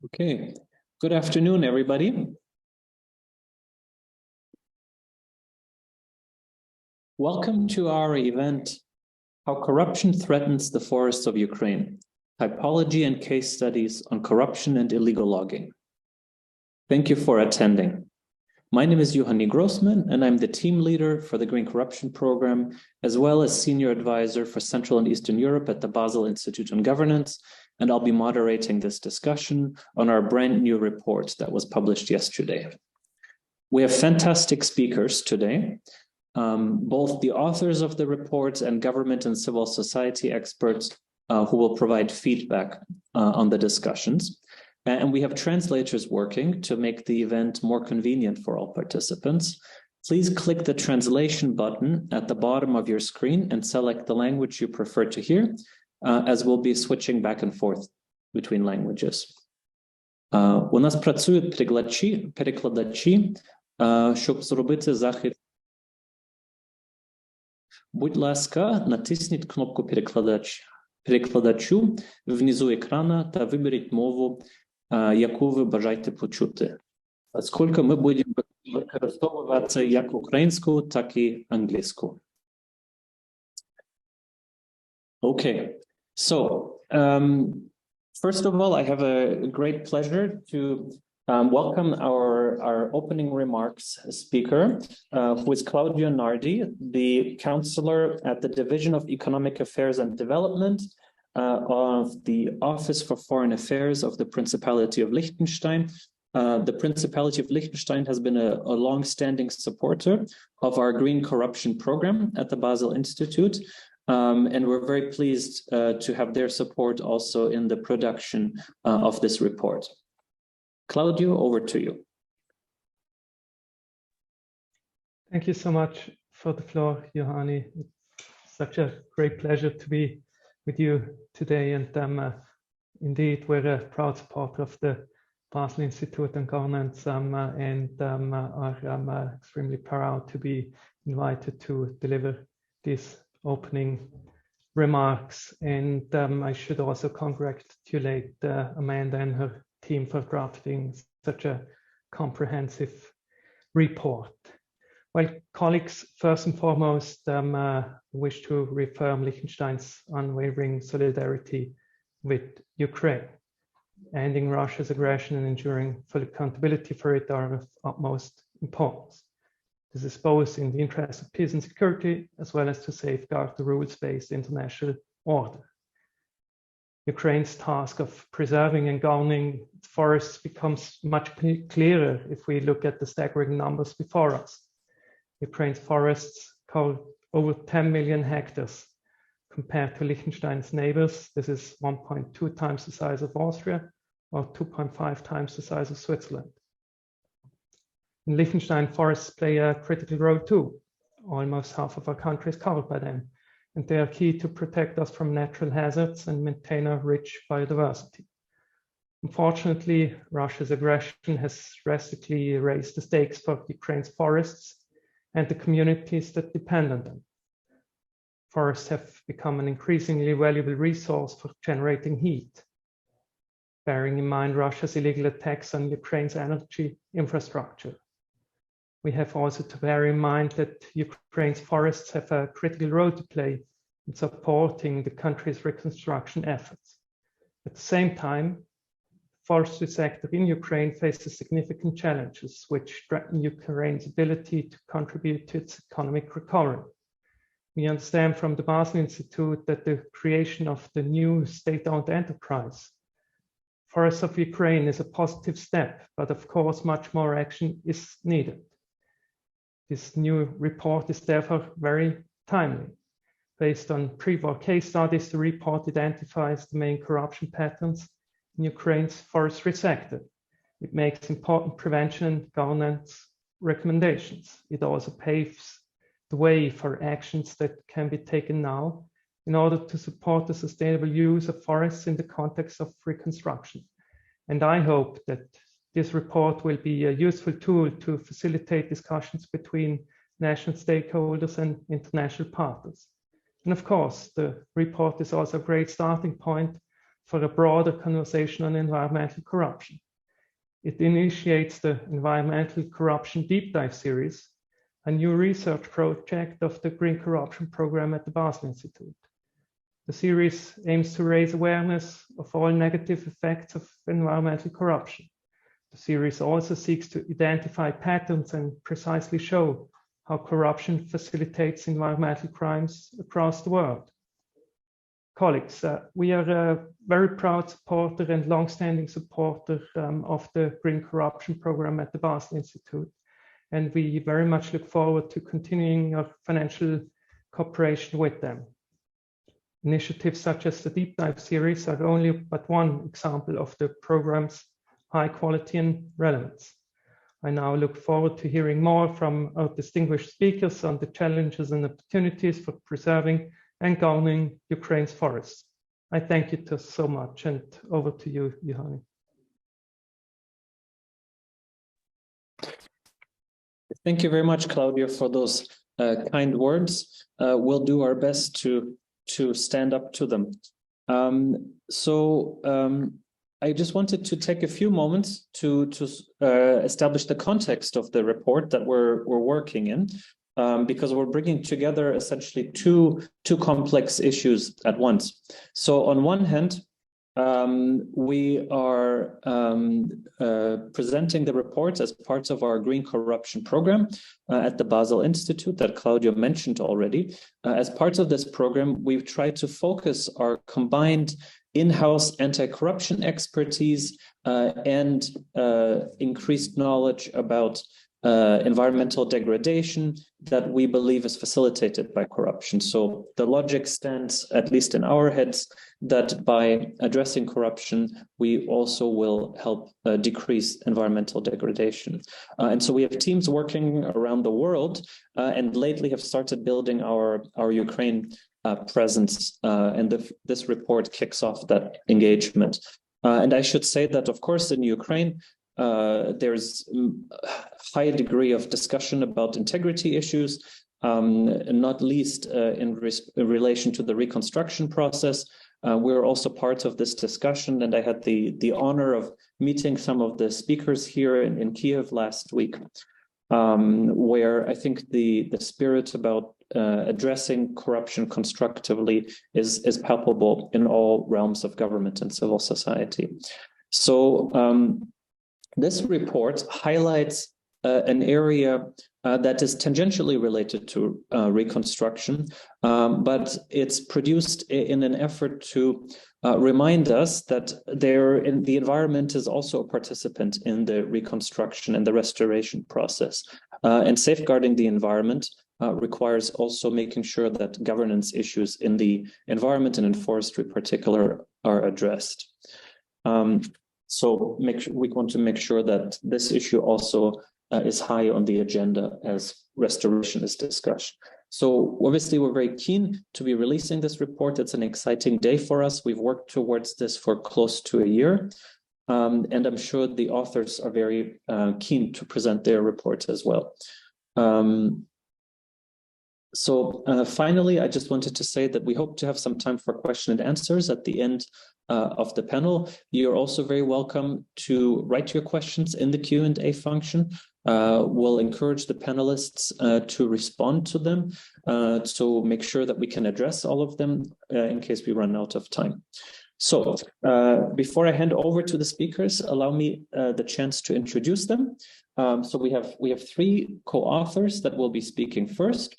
Okay, good afternoon, everybody. Welcome to our event, How Corruption Threatens the Forests of Ukraine, Typology and Case Studies on Corruption and Illegal Logging. Thank you for attending. My name is Juhani Grossmann, and I'm the team leader for the Green Corruption Program, as well as Senior Advisor for Central and Eastern Europe at the Basel Institute on Governance, and I'll be moderating this discussion on our brand new report that was published yesterday. We have fantastic speakers today, both the authors of the report and government and civil society experts who will provide feedback on the discussions. And we have translators working to make the event more convenient for all participants. Please click the translation button at the bottom of your screen and select the language you prefer to hear, as we'll be switching back and forth between languages. У нас працюють перекладачі, щоб зробити захід. Будь ласка, натисніть кнопку перекладачу внизу екрана та виберіть мову, яку ви бажаєте почути. Оскільки ми будемо використовувати як українську, так і англійську. Okay, so first of all, I have a great pleasure to welcome our opening remarks speaker, who is Claudio Nardi, the counselor at the Division of Economic Affairs and Development of the Office for Foreign Affairs of the Principality of Liechtenstein. The Principality of Liechtenstein has been a long-standing supporter of our Green Corruption Program at the Basel Institute. And we're very pleased to have their support also in the production of this report. Claudio, over to you. Thank you so much for the floor, Juhani. It's such a great pleasure to be with you today. And indeed, we're a proud supporter of the Basel Institute on Governance and are extremely proud to be invited to deliver this opening remarks. And I should also congratulate Amanda and her team for drafting such a comprehensive report. Well, colleagues, first and foremost, wish to reaffirm Liechtenstein's unwavering solidarity with Ukraine. Ending Russia's aggression and ensuring full accountability for it are of utmost importance. This is both in the interest of peace and security, as well as to safeguard the rules-based international order. Ukraine's task of preserving and governing its forests becomes much clearer if we look at the staggering numbers before us. Ukraine's forests cover over 10 million hectares. Compared to Liechtenstein's neighbors, this is 1.2 times the size of Austria, or 2.5 times the size of Switzerland. In Liechtenstein, forests play a critical role too. Almost half of our country is covered by them, and they are key to protect us from natural hazards and maintain our rich biodiversity. Unfortunately, Russia's aggression has drastically raised the stakes for Ukraine's forests and the communities that depend on them. Forests have become an increasingly valuable resource for generating heat. Bearing in mind Russia's illegal attacks on Ukraine's energy infrastructure, we have also to bear in mind that Ukraine's forests have a critical role to play in supporting the country's reconstruction efforts. At the same time, the forestry sector in Ukraine faces significant challenges which threaten Ukraine's ability to contribute to its economic recovery. We understand from the Basel Institute that the creation of the new state-owned enterprise, Forests of Ukraine, is a positive step, but of course much more action is needed. This new report is therefore very timely. Based on pre-war case studies, the report identifies the main corruption patterns in Ukraine's forestry sector. It makes important prevention and governance recommendations. It also paves the way for actions that can be taken now in order to support the sustainable use of forests in the context of reconstruction. And I hope that this report will be a useful tool to facilitate discussions between national stakeholders and international partners. And of course, the report is also a great starting point for a broader conversation on environmental corruption. It initiates the Environmental Corruption Deep Dive series, a new research project of the Green Corruption Program at the Basel Institute. The series aims to raise awareness of all negative effects of environmental corruption. The series also seeks to identify patterns and precisely show how corruption facilitates environmental crimes across the world. Colleagues, we are a very proud supporter and long-standing supporter of the Green Corruption Program at the Basel Institute, and we very much look forward to continuing our financial cooperation with them. Initiatives such as the Deep Dive series are only but one example of the program's high quality and relevance. I now look forward to hearing more from our distinguished speakers on the challenges and opportunities for preserving and governing Ukraine's forests. I thank you so much, and over to you, Juhani. Thank you very much, Claudio, for those kind words. We'll do our best to stand up to them. I just wanted to take a few moments to establish the context of the report that we're working in, because we're bringing together essentially two complex issues at once. So on one hand, we are presenting the report as part of our Green Corruption Program at the Basel Institute that Claudio mentioned already. As part of this program, we've tried to focus our combined in-house anti-corruption expertise and increased knowledge about environmental degradation that we believe is facilitated by corruption. So the logic stands, at least in our heads, that by addressing corruption, we also will help decrease environmental degradation. And so we have teams working around the world and lately have started building our Ukraine presence, and this report kicks off that engagement. And I should say that, of course, in Ukraine, there's a high degree of discussion about integrity issues, not least in relation to the reconstruction process. We're also part of this discussion, and I had the honor of meeting some of the speakers here in Kyiv last week, where I think the spirit about addressing corruption constructively is palpable in all realms of government and civil society. So this report highlights an area that is tangentially related to reconstruction, but it's produced in an effort to remind us that the environment is also a participant in the reconstruction and the restoration process. And safeguarding the environment requires also making sure that governance issues in the environment and in forestry in particular are addressed. So we want to make sure that this issue also is high on the agenda as restoration is discussed. So obviously we're very keen to be releasing this report. It's an exciting day for us. We've worked towards this for close to a year. And I'm sure the authors are very keen to present their report as well. Finally, I just wanted to say that we hope to have some time for question and answers at the end of the panel. You're also very welcome to write your questions in the Q&A function. We'll encourage the panelists to respond to them, so make sure that we can address all of them in case we run out of time. So before I hand over to the speakers, allow me the chance to introduce them. So we have three co-authors that will be speaking first.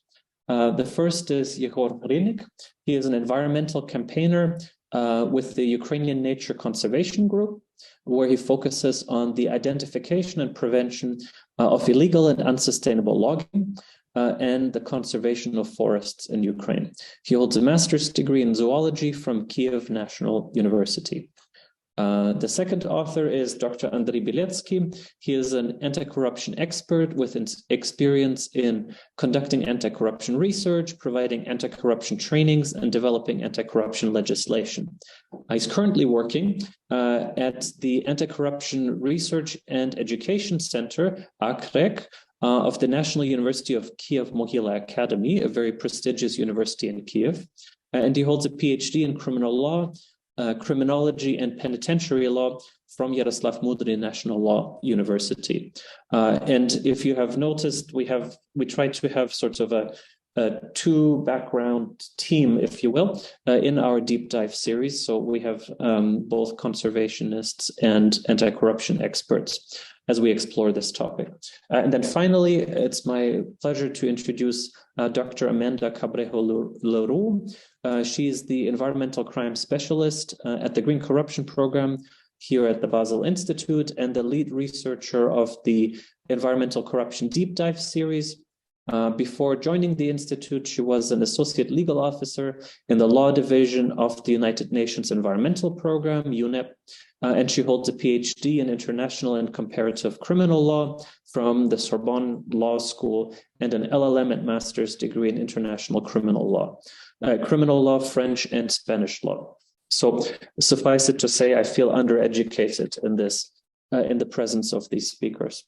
The first is Yehor Hrynyk. He is an environmental campaigner with the Ukrainian Nature Conservation Group, where he focuses on the identification and prevention of illegal and unsustainable logging and the conservation of forests in Ukraine. He holds a master's degree in zoology from Kyiv National University. The second author is Dr. Andriy Bieletsky. He is an anti-corruption expert with experience in conducting anti-corruption research, providing anti-corruption trainings, and developing anti-corruption legislation. He's currently working at the Anti-Corruption Research and Education Center, ACREC, of the National University of Kyiv Mohyla Academy, a very prestigious university in Kyiv. And he holds a PhD in criminal law Criminology and Penitentiary Law from Yaroslav Mudry National Law University. And if you have noticed, we tried to have sort of a two background team, if you will, in our deep dive series. So we have both conservationists and anti-corruption experts as we explore this topic. And then finally, it's my pleasure to introduce Dr. Amanda Cabrejo. She is the environmental crime specialist at the Green Corruption Program here at the Basel Institute and the lead researcher of the Environmental Corruption Deep Dive series. Before joining the Institute, she was an associate legal officer in the law division of the United Nations Environmental Program, UNEP, and she holds a PhD in international and comparative criminal law from the Sorbonne Law School and an LLM and master's degree in international criminal law, French and Spanish law. So suffice it to say, I feel undereducated in this, in the presence of these speakers.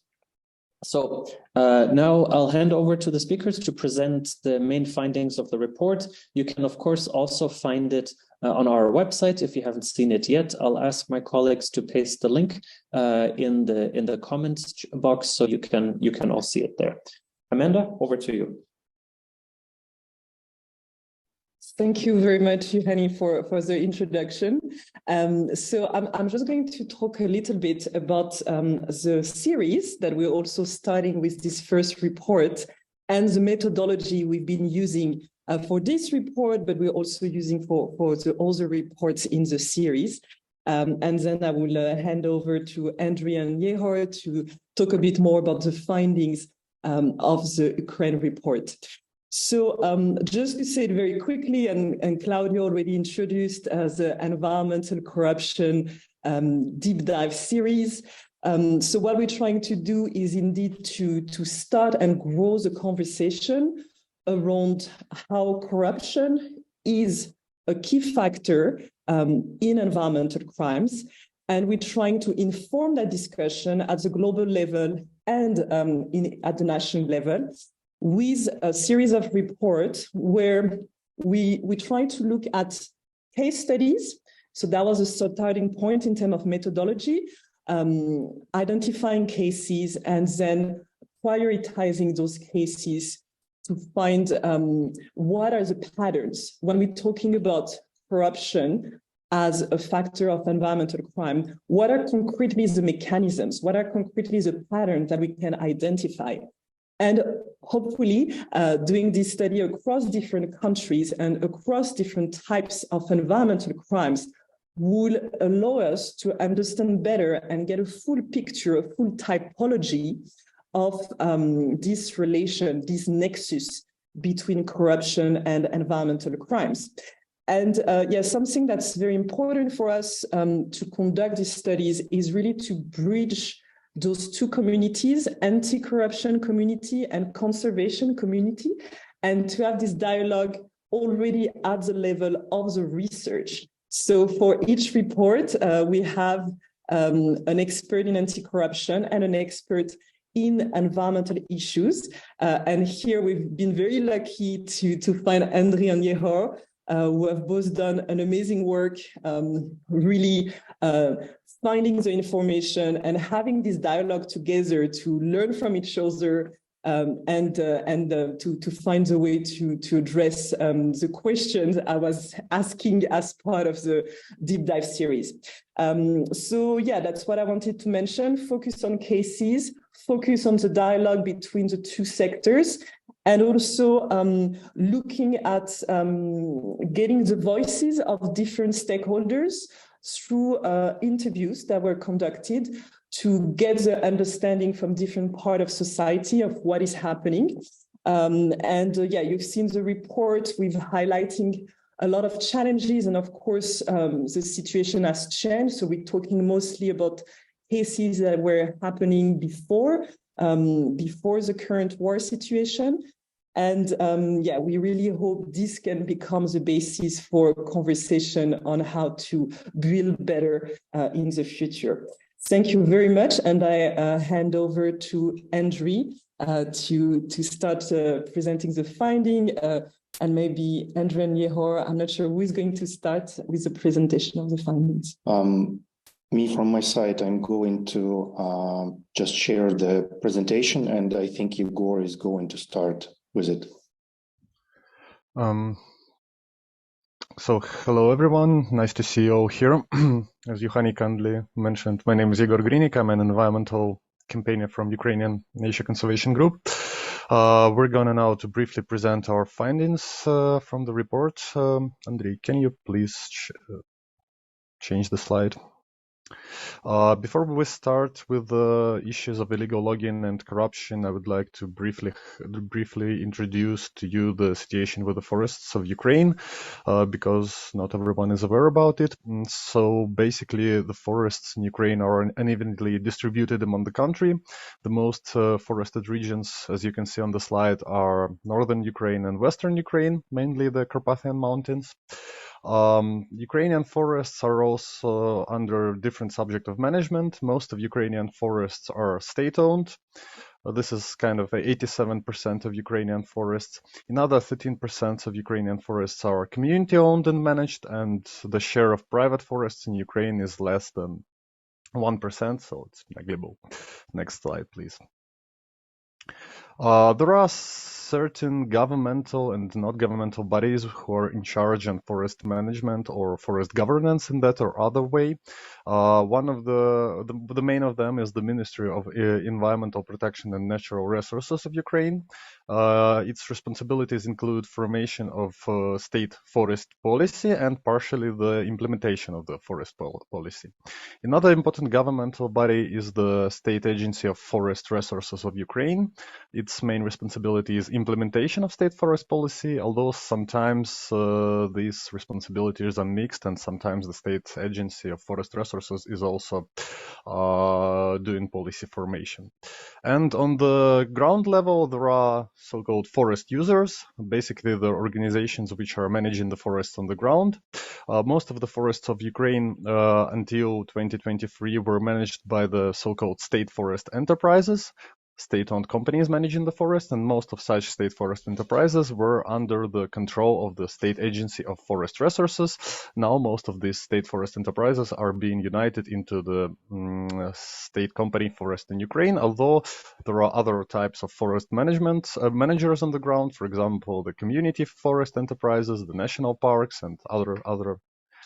So now I'll hand over to the speakers to present the main findings of the report. You can, of course, also find it on our website if you haven't seen it yet. I'll ask my colleagues to paste the link in the comments box so you can all see it there. Amanda, over to you. Thank you very much, Juhani, for the introduction. So I'm just going to talk a little bit about the series that we're also starting with this first report and the methodology we've been using for this report, but we're also using for the other reports in the series. And then I will hand over to Andrea and Yehor to talk a bit more about the findings of the Ukraine report. So just to say it very quickly, and Claudio already introduced the environmental corruption deep dive series. So what we're trying to do is indeed to start and grow the conversation around how corruption is a key factor in environmental crimes. And we're trying to inform that discussion at the global level and at the national level, with a series of reports where we try to look at case studies. So that was a starting point in terms of methodology, identifying cases and then prioritizing those cases to find what are the patterns when we're talking about corruption as a factor of environmental crime. What are concretely the mechanisms? What are concretely the patterns that we can identify? And hopefully, doing this study across different countries and across different types of environmental crimes will allow us to understand better and get a full picture, a full typology of this relation, this nexus between corruption and environmental crimes. And something that's very important for us to conduct these studies is really to bridge those two communities, anti-corruption community and conservation community, and to have this dialogue already at the level of the research. So for each report, we have an expert in anti-corruption and an expert in environmental issues. And here we've been very lucky to find Andrea and Yehor, who have both done an amazing work, really finding the information and having this dialogue together to learn from each other and to find a way to address the questions I was asking as part of the deep dive series. So yeah, that's what I wanted to mention. Focus on cases, focus on the dialogue between the two sectors, and also looking at getting the voices of different stakeholders through interviews that were conducted to get the understanding from different parts of society of what is happening. You've seen the report. We've highlighting a lot of challenges, and of course, the situation has changed. So we're talking mostly about cases that were happening before the current war situation. And we really hope this can become the basis for conversation on how to build better in the future. Thank you very much. And I hand over to Andrea to start presenting the finding, And maybe Andrew and Yehor, I'm not sure who is going to start with the presentation of the findings. Me from my side, I'm going to just share the presentation, and I think Yehor is going to start with it. So hello everyone, nice to see you all here. As Juhani kindly mentioned, my name is Yehor Hrynyk. I'm an environmental campaigner from Ukrainian Nature Conservation Group. We're gonna now to briefly present our findings from the report. Andrei, can you please change the slide? Before we start with the issues of illegal logging and corruption, I would like to briefly introduce to you the situation with the forests of Ukraine, because not everyone is aware about it. So basically, the forests in Ukraine are unevenly distributed among the country. The most forested regions, as you can see on the slide, are northern Ukraine and western Ukraine, mainly the Carpathian Mountains. Ukrainian forests are also under different subject of management. Most of Ukrainian forests are state-owned. This is kind of 87% of Ukrainian forests. Another 13% of Ukrainian forests are community-owned and managed, and the share of private forests in Ukraine is less than 1%, so it's negligible. Next slide, please. There are certain governmental and not governmental bodies who are in charge on forest management or forest governance in that or other way. One of the main of them is the Ministry of Environmental Protection and Natural Resources of Ukraine. Its responsibilities include formation of state forest policy and partially the implementation of the forest policy. Another important governmental body is the State Agency of Forest Resources of Ukraine. Its main responsibility is implementation of state forest policy, although sometimes these responsibilities are mixed, and sometimes the State Agency of Forest Resources is also doing policy formation. And on the ground level, there are so-called forest users, basically the organizations which are managing the forests on the ground. Most of the forests of Ukraine until 2023 were managed by the so-called state forest enterprises, state-owned companies managing the forest, and most of such state forest enterprises were under the control of the State Agency of Forest Resources. Now most of these state forest enterprises are being united into the state company Forest in Ukraine, although there are other types of forest management managers on the ground, for example, the community forest enterprises, the national parks, and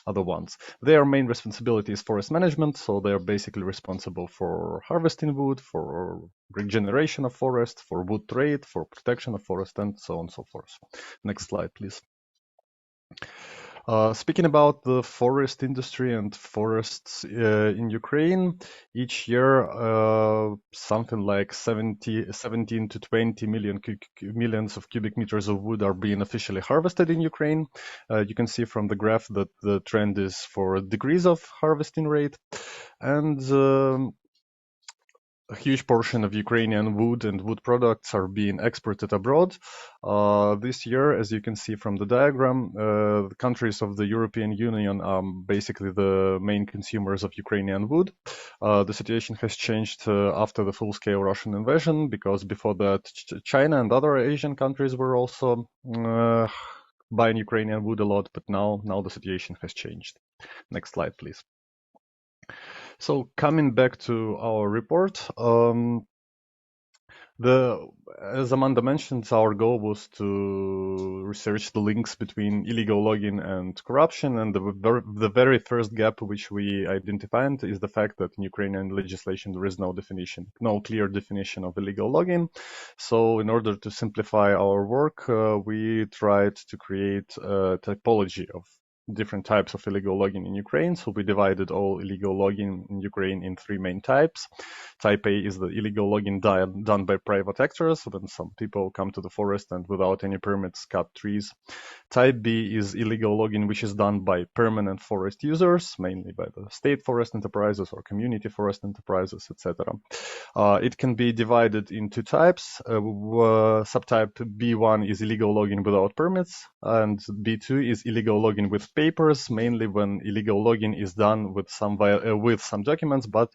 other ones. Their main responsibility is forest management, so they are basically responsible for harvesting wood, for regeneration of forest, for wood trade, for protection of forest, and so on and so forth. Next slide, please. Speaking about the forest industry and forests in Ukraine, each year something like 17 to 20 millions of cubic meters of wood are being officially harvested in Ukraine. You can see from the graph that the trend is for a decrease of harvesting rate, and a huge portion of Ukrainian wood and wood products are being exported abroad. This year, as you can see from the diagram, the countries of the European Union are basically the main consumers of Ukrainian wood. The situation has changed after the full-scale Russian invasion, because before that China and other Asian countries were also buying Ukrainian wood a lot, but now the situation has changed. Next slide, please. So coming back to our report, as Amanda mentioned, our goal was to research the links between illegal logging and corruption, and the very first gap which we identified is the fact that in Ukrainian legislation there is no clear definition of illegal logging. So in order to simplify our work, we tried to create a typology of different types of illegal logging in Ukraine. So we divided all illegal logging in Ukraine in three main types. Type A is the illegal logging done by private actors, when some people come to the forest and without any permits cut trees. Type B is illegal logging which is done by permanent forest users, mainly by the state forest enterprises or community forest enterprises, etc. It can be divided in two types. Subtype B1 is illegal logging without permits, and B2 is illegal logging with papers, mainly when illegal logging is done with some documents, but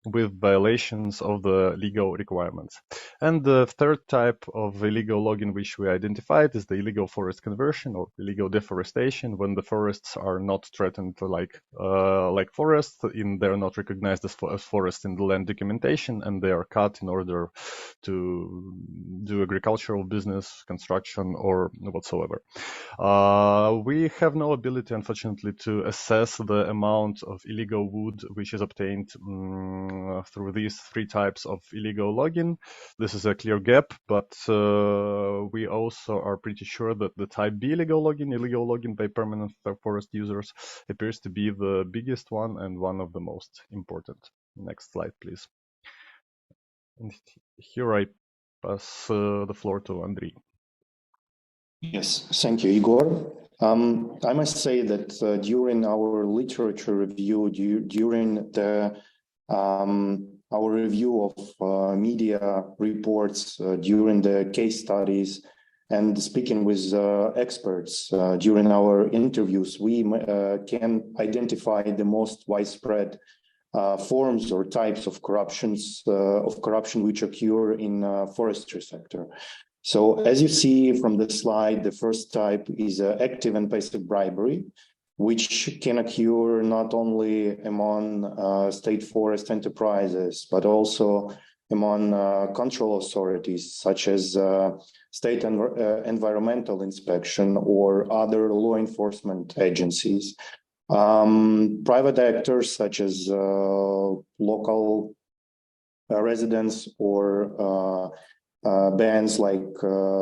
with violations of the legal requirements. And the third type of illegal logging which we identified is the illegal forest conversion or illegal deforestation, when the forests are not threatened like forests, they're not recognized as forests in the land documentation, and they are cut in order to do agricultural business, construction, or whatsoever. We have no ability, unfortunately, to assess the amount of illegal wood which is obtained through these three types of illegal logging. This is a clear gap, but we also are pretty sure that the type B illegal logging by permanent forest users, appears to be the biggest one and one of the most important. Next slide, please. And here I pass the floor to Andriy. Yes, thank you, Igor. I must say that during our literature review, during our review of media reports, during the case studies, and speaking with experts during our interviews, we can identify the most widespread forms or types of corruption which occur in forestry sector. So as you see from the slide, the first type is active and passive bribery, which can occur not only among state forest enterprises, but also among control authorities, such as state environmental inspection or other law enforcement agencies. Private actors such as local residents or bands like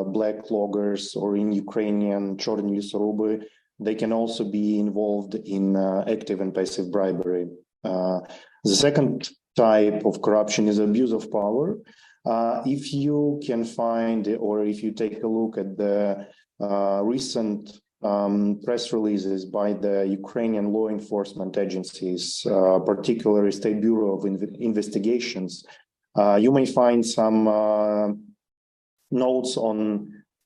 black loggers, or in Ukrainian Chorny Lісоруби, they can also be involved in active and passive bribery. The second type of corruption is abuse of power. If you can find, or if you take a look at the recent press releases by the Ukrainian law enforcement agencies, particularly State Bureau of Investigations, you may find some notes on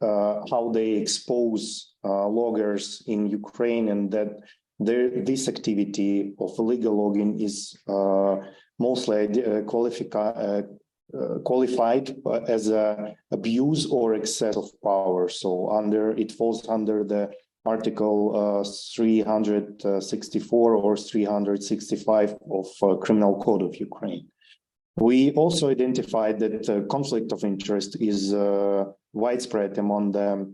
how they expose loggers in Ukraine, and that this activity of illegal logging is mostly qualified as abuse or excess of power. So it falls under the Article 364 or 365 of Criminal Code of Ukraine. We also identified that conflict of interest is widespread among the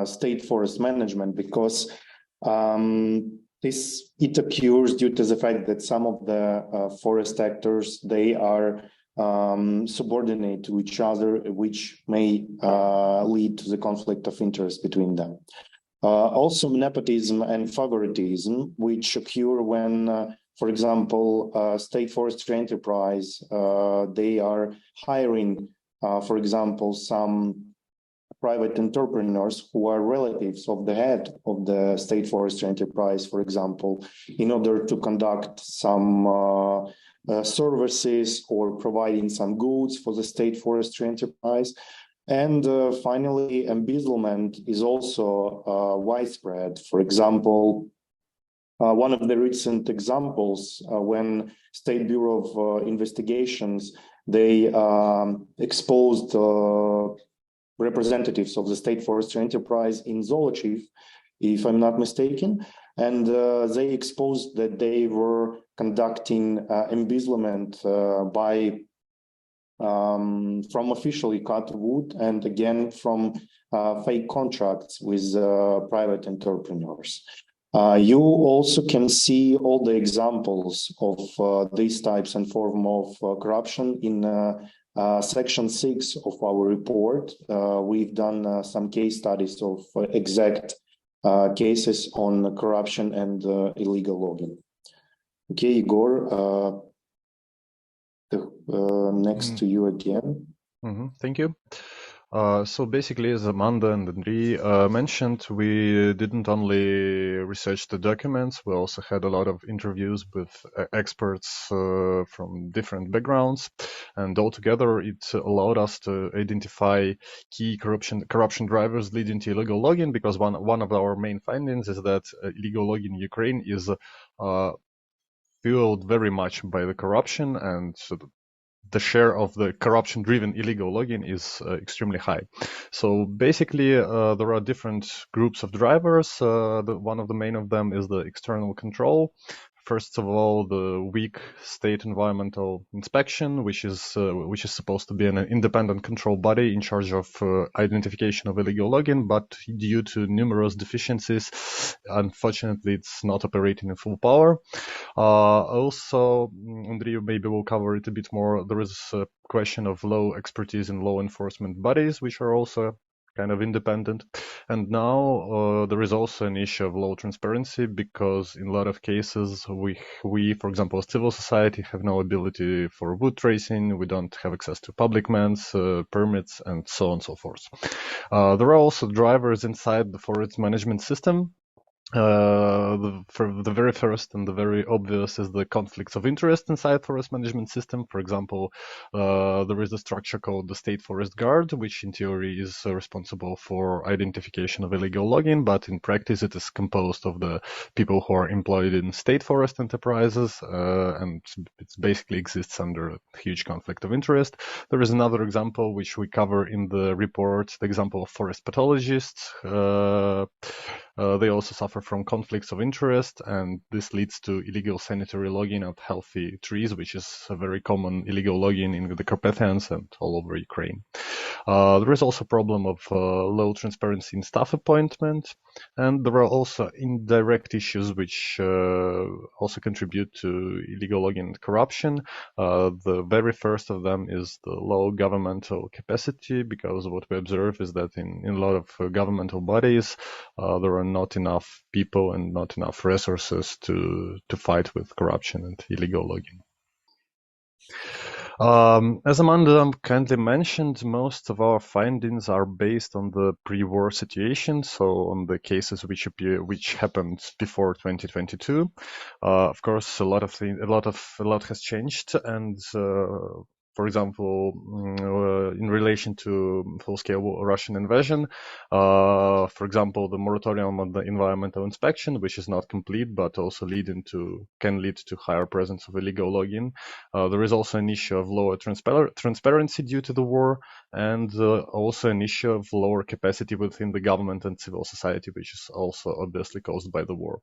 state forest management, because it occurs due to the fact that some of the forest actors, they are subordinate to each other, which may lead to the conflict of interest between them. Also nepotism and favoritism, which occur when for example, state forestry enterprise, they are hiring, for example, some private entrepreneurs who are relatives of the head of the state forestry enterprise, for example, in order to conduct some services or providing some goods for the state forestry enterprise. And finally, embezzlement is also widespread. For example, one of the recent examples, when State Bureau of Investigations, they exposed representatives of the state forestry enterprise in Zolochiv, if I'm not mistaken, and they exposed that they were conducting embezzlement by from officially cut wood, and again from fake contracts with private entrepreneurs. You also can see all the examples of these types and form of corruption in section 6 of our report. We've done some case studies of exact cases on corruption and illegal logging. Okay, Igor, next to you again. Thank you. So basically, as Amanda and Andriy mentioned, we didn't only research the documents, we also had a lot of interviews with experts from different backgrounds, and altogether it allowed us to identify key corruption drivers leading to illegal logging, because one of our main findings is that illegal logging in Ukraine is fueled very much by the corruption, and so the share of the corruption-driven illegal logging is extremely high. So basically, there are different groups of drivers. One of the main of them is the external control. First of all, the weak state environmental inspection, which is supposed to be an independent control body in charge of identification of illegal logging, but due to numerous deficiencies, unfortunately, it's not operating in full power. Also, Andrei maybe will cover it a bit more. There is a question of low expertise in law enforcement bodies, which are also kind of independent. And now there is also an issue of low transparency, because in a lot of cases we, for example, as civil society, have no ability for wood tracing. We don't have access to public lands, permits, and so on and so forth. There are also drivers inside the forest management system. The very first and the very obvious is the conflicts of interest inside forest management system. For example, there is a structure called the State Forest Guard, which in theory is responsible for identification of illegal logging, but in practice it is composed of the people who are employed in state forest enterprises, and it basically exists under a huge conflict of interest. There is another example which we cover in the report, the example of forest pathologists. They also suffer from conflicts of interest, and this leads to illegal sanitary logging of healthy trees, which is a very common illegal logging in the Carpathians and all over Ukraine. There is also a problem of low transparency in staff appointment, and there are also indirect issues which also contribute to illegal logging and corruption. The very first of them is the low governmental capacity, because what we observe is that in a lot of governmental bodies, there are not enough people and not enough resources to fight with corruption and illegal logging. As Amanda kindly mentioned, most of our findings are based on the pre-war situation, so on the cases which happened before 2022. Of course, a lot has changed, and for example, in relation to full-scale Russian invasion, for example, the moratorium on the environmental inspection, which is not complete, but also can lead to higher presence of illegal logging. There is also an issue of lower transparency due to the war, and also an issue of lower capacity within the government and civil society, which is also obviously caused by the war.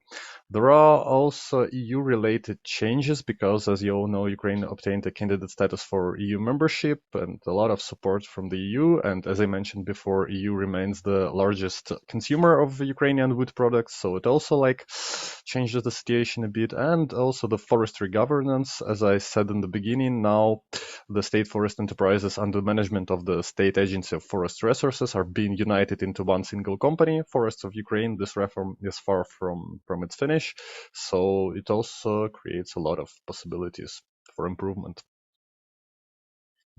There are also EU-related changes, because, as you all know, Ukraine obtained a candidate status for EU membership and a lot of support from the EU. And as I mentioned before, EU remains the largest consumer of Ukrainian wood products, so it also changes the situation a bit. And also the forestry governance, as I said in the beginning, now the state forest enterprises under management of the State Agency of Forest Resources are being united into one single company, Forests of Ukraine. This reform is far from its finish, so it also creates a lot of possibilities for improvement.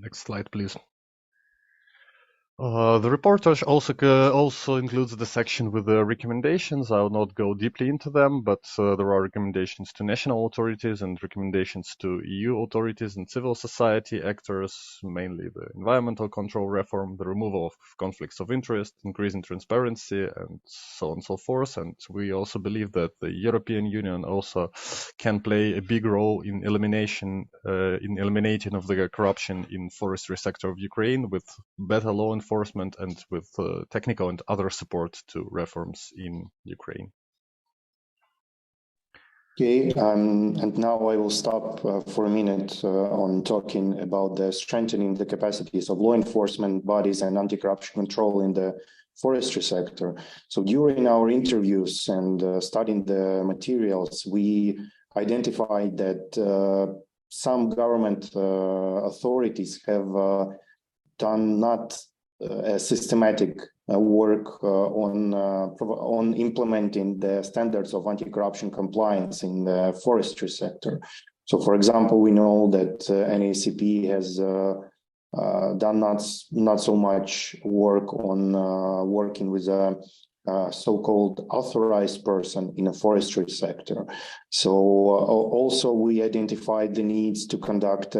Next slide, please. The report also includes the section with the recommendations. I will not go deeply into them, but there are recommendations to national authorities and recommendations to EU authorities and civil society actors, mainly the environmental control reform, the removal of conflicts of interest, increasing transparency, and so on and so forth. And we also believe that the European Union also can play a big role in eliminating of the corruption in forestry sector of Ukraine with better law enforcement and with technical and other support to reforms in Ukraine. Okay, and now I will stop for a minute on talking about the strengthening the capacities of law enforcement bodies and anti-corruption control in the forestry sector. So during our interviews and studying the materials, we identified that some government authorities have done not a systematic work on implementing the standards of anti-corruption compliance in the forestry sector. So, for example, we know that NACP has done not so much work on working with a so-called authorized person in a forestry sector. So also we identified the needs to conduct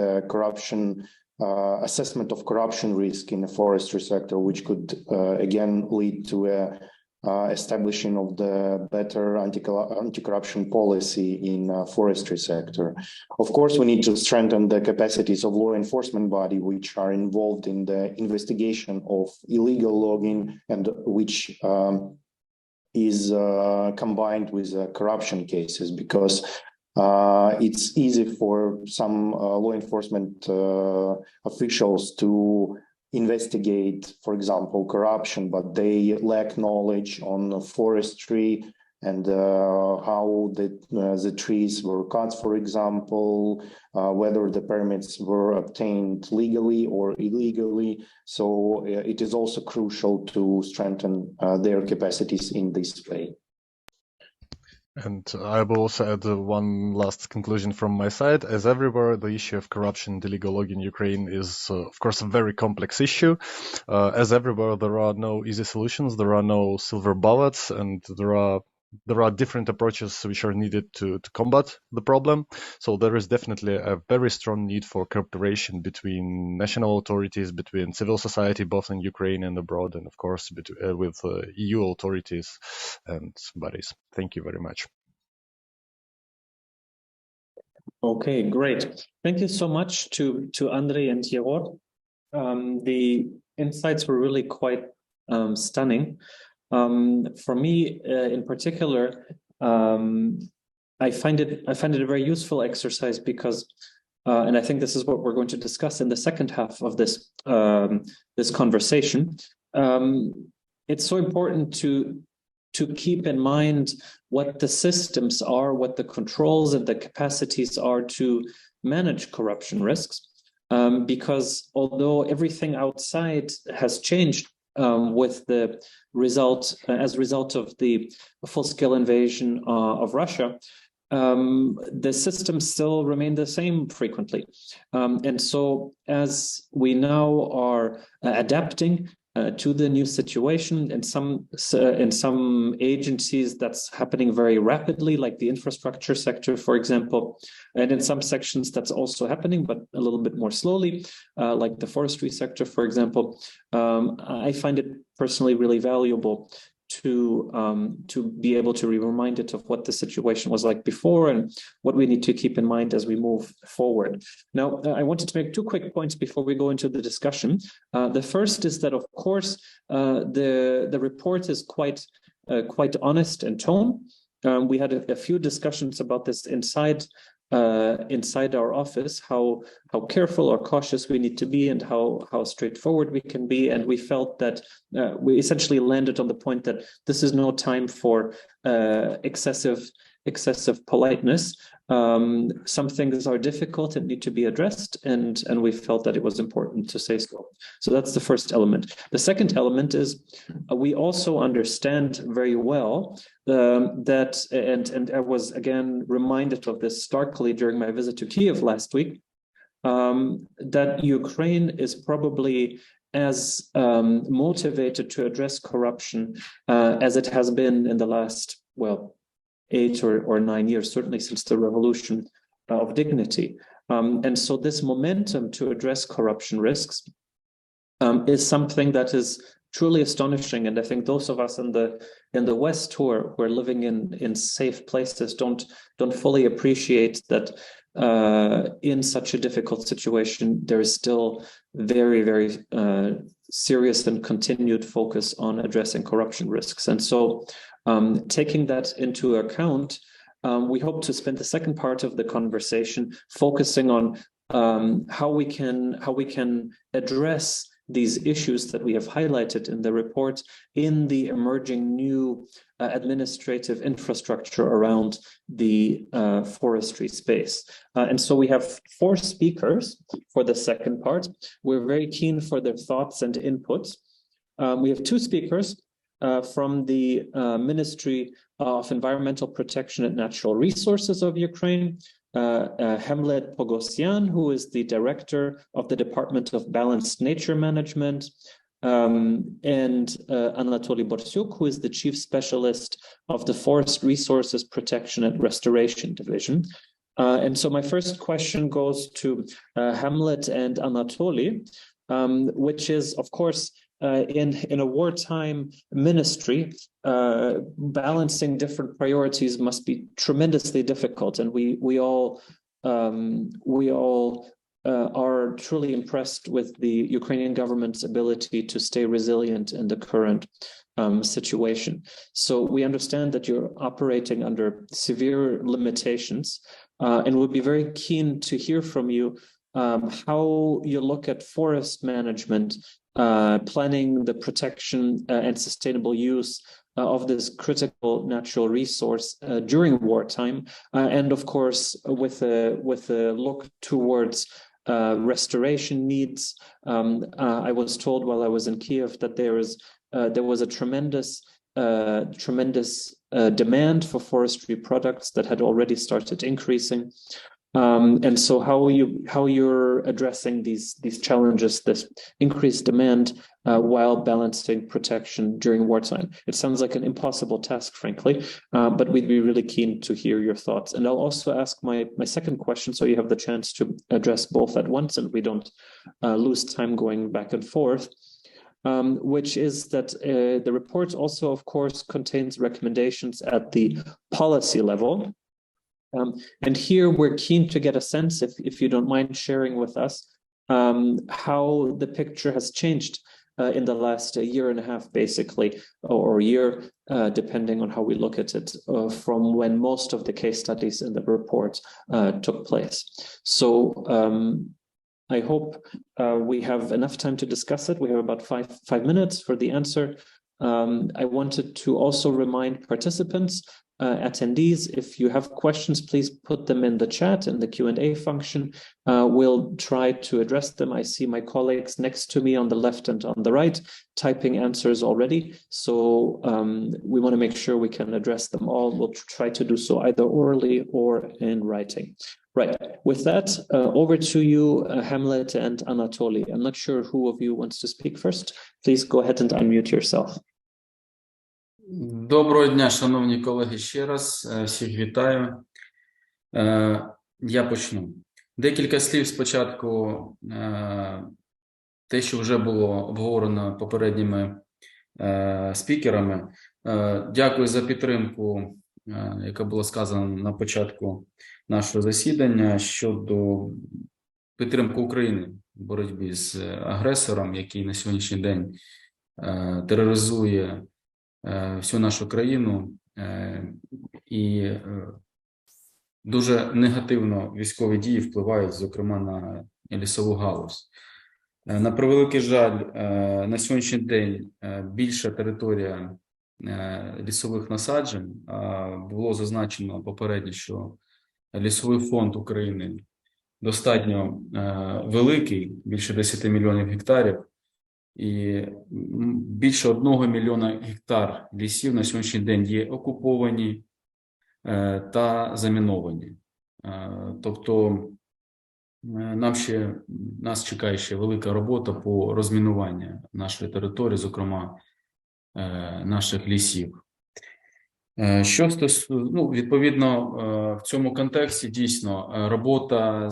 assessment of corruption risk in the forestry sector, which could again lead to a establishing of the better anti-corruption policy in forestry sector. Of course, we need to strengthen the capacities of law enforcement body which are involved in the investigation of illegal logging and which is combined with corruption cases, because it's easy for some law enforcement officials to investigate, for example, corruption, but they lack knowledge on forestry and how the trees were cut, for example, whether the permits were obtained legally or illegally. So it is also crucial to strengthen their capacities in this way. And I will also add one last conclusion from my side. As everywhere, the issue of corruption and illegal logging in Ukraine is, of course, a very complex issue. As everywhere, there are no easy solutions, there are no silver bullets, and there are different approaches which are needed to combat the problem. So there is definitely a very strong need for cooperation between national authorities, between civil society, both in Ukraine and abroad, and of course with EU authorities and bodies. Thank you very much. Okay, great. Thank you so much to Andrei and Yehor. The insights were really quite stunning. For me, in particular, I find it a very useful exercise because, and I think this is what we're going to discuss in the second half of this this conversation. It's so important to keep in mind what the systems are, what the controls and the capacities are to manage corruption risks, because although everything outside has changed with the result, as a result of the full-scale invasion of Russia, the systems still remain the same frequently. And so as we now are adapting to the new situation, in some agencies that's happening very rapidly, like the infrastructure sector, for example, and in some sections that's also happening, but a little bit more slowly, like the forestry sector, for example. I find it personally really valuable to be able to be reminded of what the situation was like before and what we need to keep in mind as we move forward. Now, I wanted to make two quick points before we go into the discussion. The first is that, of course, the report is quite honest in tone. We had a few discussions about this inside our office, how careful or cautious we need to be and how straightforward we can be. And we felt that we essentially landed on the point that this is no time for excessive politeness. Some things are difficult and need to be addressed, and we felt that it was important to say so. So that's the first element. The second element is we also understand very well that, and I was again reminded of this starkly during my visit to Kyiv last week, that Ukraine is probably as motivated to address corruption as it has been in the last, 8 or 9 years, certainly since the revolution of dignity. And so this momentum to address corruption risks is something that is truly astonishing. And I think those of us in the West who are living in safe places don't fully appreciate that in such a difficult situation, there is still very, very serious and continued focus on addressing corruption risks. And so taking that into account, we hope to spend the second part of the conversation focusing on how we can address these issues that we have highlighted in the report in the emerging new administrative infrastructure around the forestry space. And so we have 4 speakers for the second part. We're very keen for their thoughts and inputs. We have 2 speakers from the Ministry of Environmental Protection and Natural Resources of Ukraine, Hamlet Pogosyan, who is the director of the Department of Balanced Nature Management, and Anatoly Borsyuk, who is the chief specialist of the Forest Resources Protection and Restoration Division. And so my first question goes to Hamlet and Anatoly, which is, of course, in a wartime ministry, balancing different priorities must be tremendously difficult, and we all are truly impressed with the Ukrainian government's ability to stay resilient in the current situation. So we understand that you're operating under severe limitations, and we'd be very keen to hear from you how you look at forest management, planning the protection and sustainable use of this critical natural resource during wartime, and of course with a look towards restoration needs. I was told while I was in Kyiv that there was a tremendous demand for forestry products that had already started increasing. And so how you're addressing these challenges, this increased demand, while balancing protection during wartime. It sounds like an impossible task, frankly, but we'd be really keen to hear your thoughts. And I'll also ask my second question, so you have the chance to address both at once and we don't lose time going back and forth. Which is that the report also, of course, contains recommendations at the policy level. And here we're keen to get a sense, if you don't mind sharing with us, how the picture has changed in the last year and a half, basically, or year, depending on how we look at it, from when most of the case studies in the report took place. So I hope we have enough time to discuss it. We have about five minutes for the answer. I wanted to also remind participants, attendees, if you have questions, please put them in the chat in the Q&A function. We'll try to address them. I see my colleagues next to me on the left and on the right typing answers already. So we want to make sure we can address them all. We'll try to do so either orally or in writing. Right. With that, over to you, Hamlet and Anatoly. I'm not sure who of you wants to speak first. Please go ahead and unmute yourself. Доброго дня, шановні колеги, ще раз. Всіх вітаю. Я почну. Декілька слів спочатку, те, що вже було обговорено попередніми спікерами. Дякую за підтримку, яка була сказана на початку нашого засідання щодо підтримки України в боротьбі з агресором, який на сьогоднішній день тероризує всю нашу країну і дуже негативно військові дії впливають, зокрема, на лісову галузь. На превеликий жаль, на сьогоднішній день більша територія лісових насаджень, було зазначено попередньо, що лісовий фонд України достатньо великий, більше 10 мільйонів гектарів, і більше 1 мільйона гектар лісів на сьогоднішній день є окуповані та заміновані. Тобто нас чекає ще велика робота по розмінуванню нашої території, зокрема наших лісів. Що стосується, відповідно, в цьому контексті дійсно робота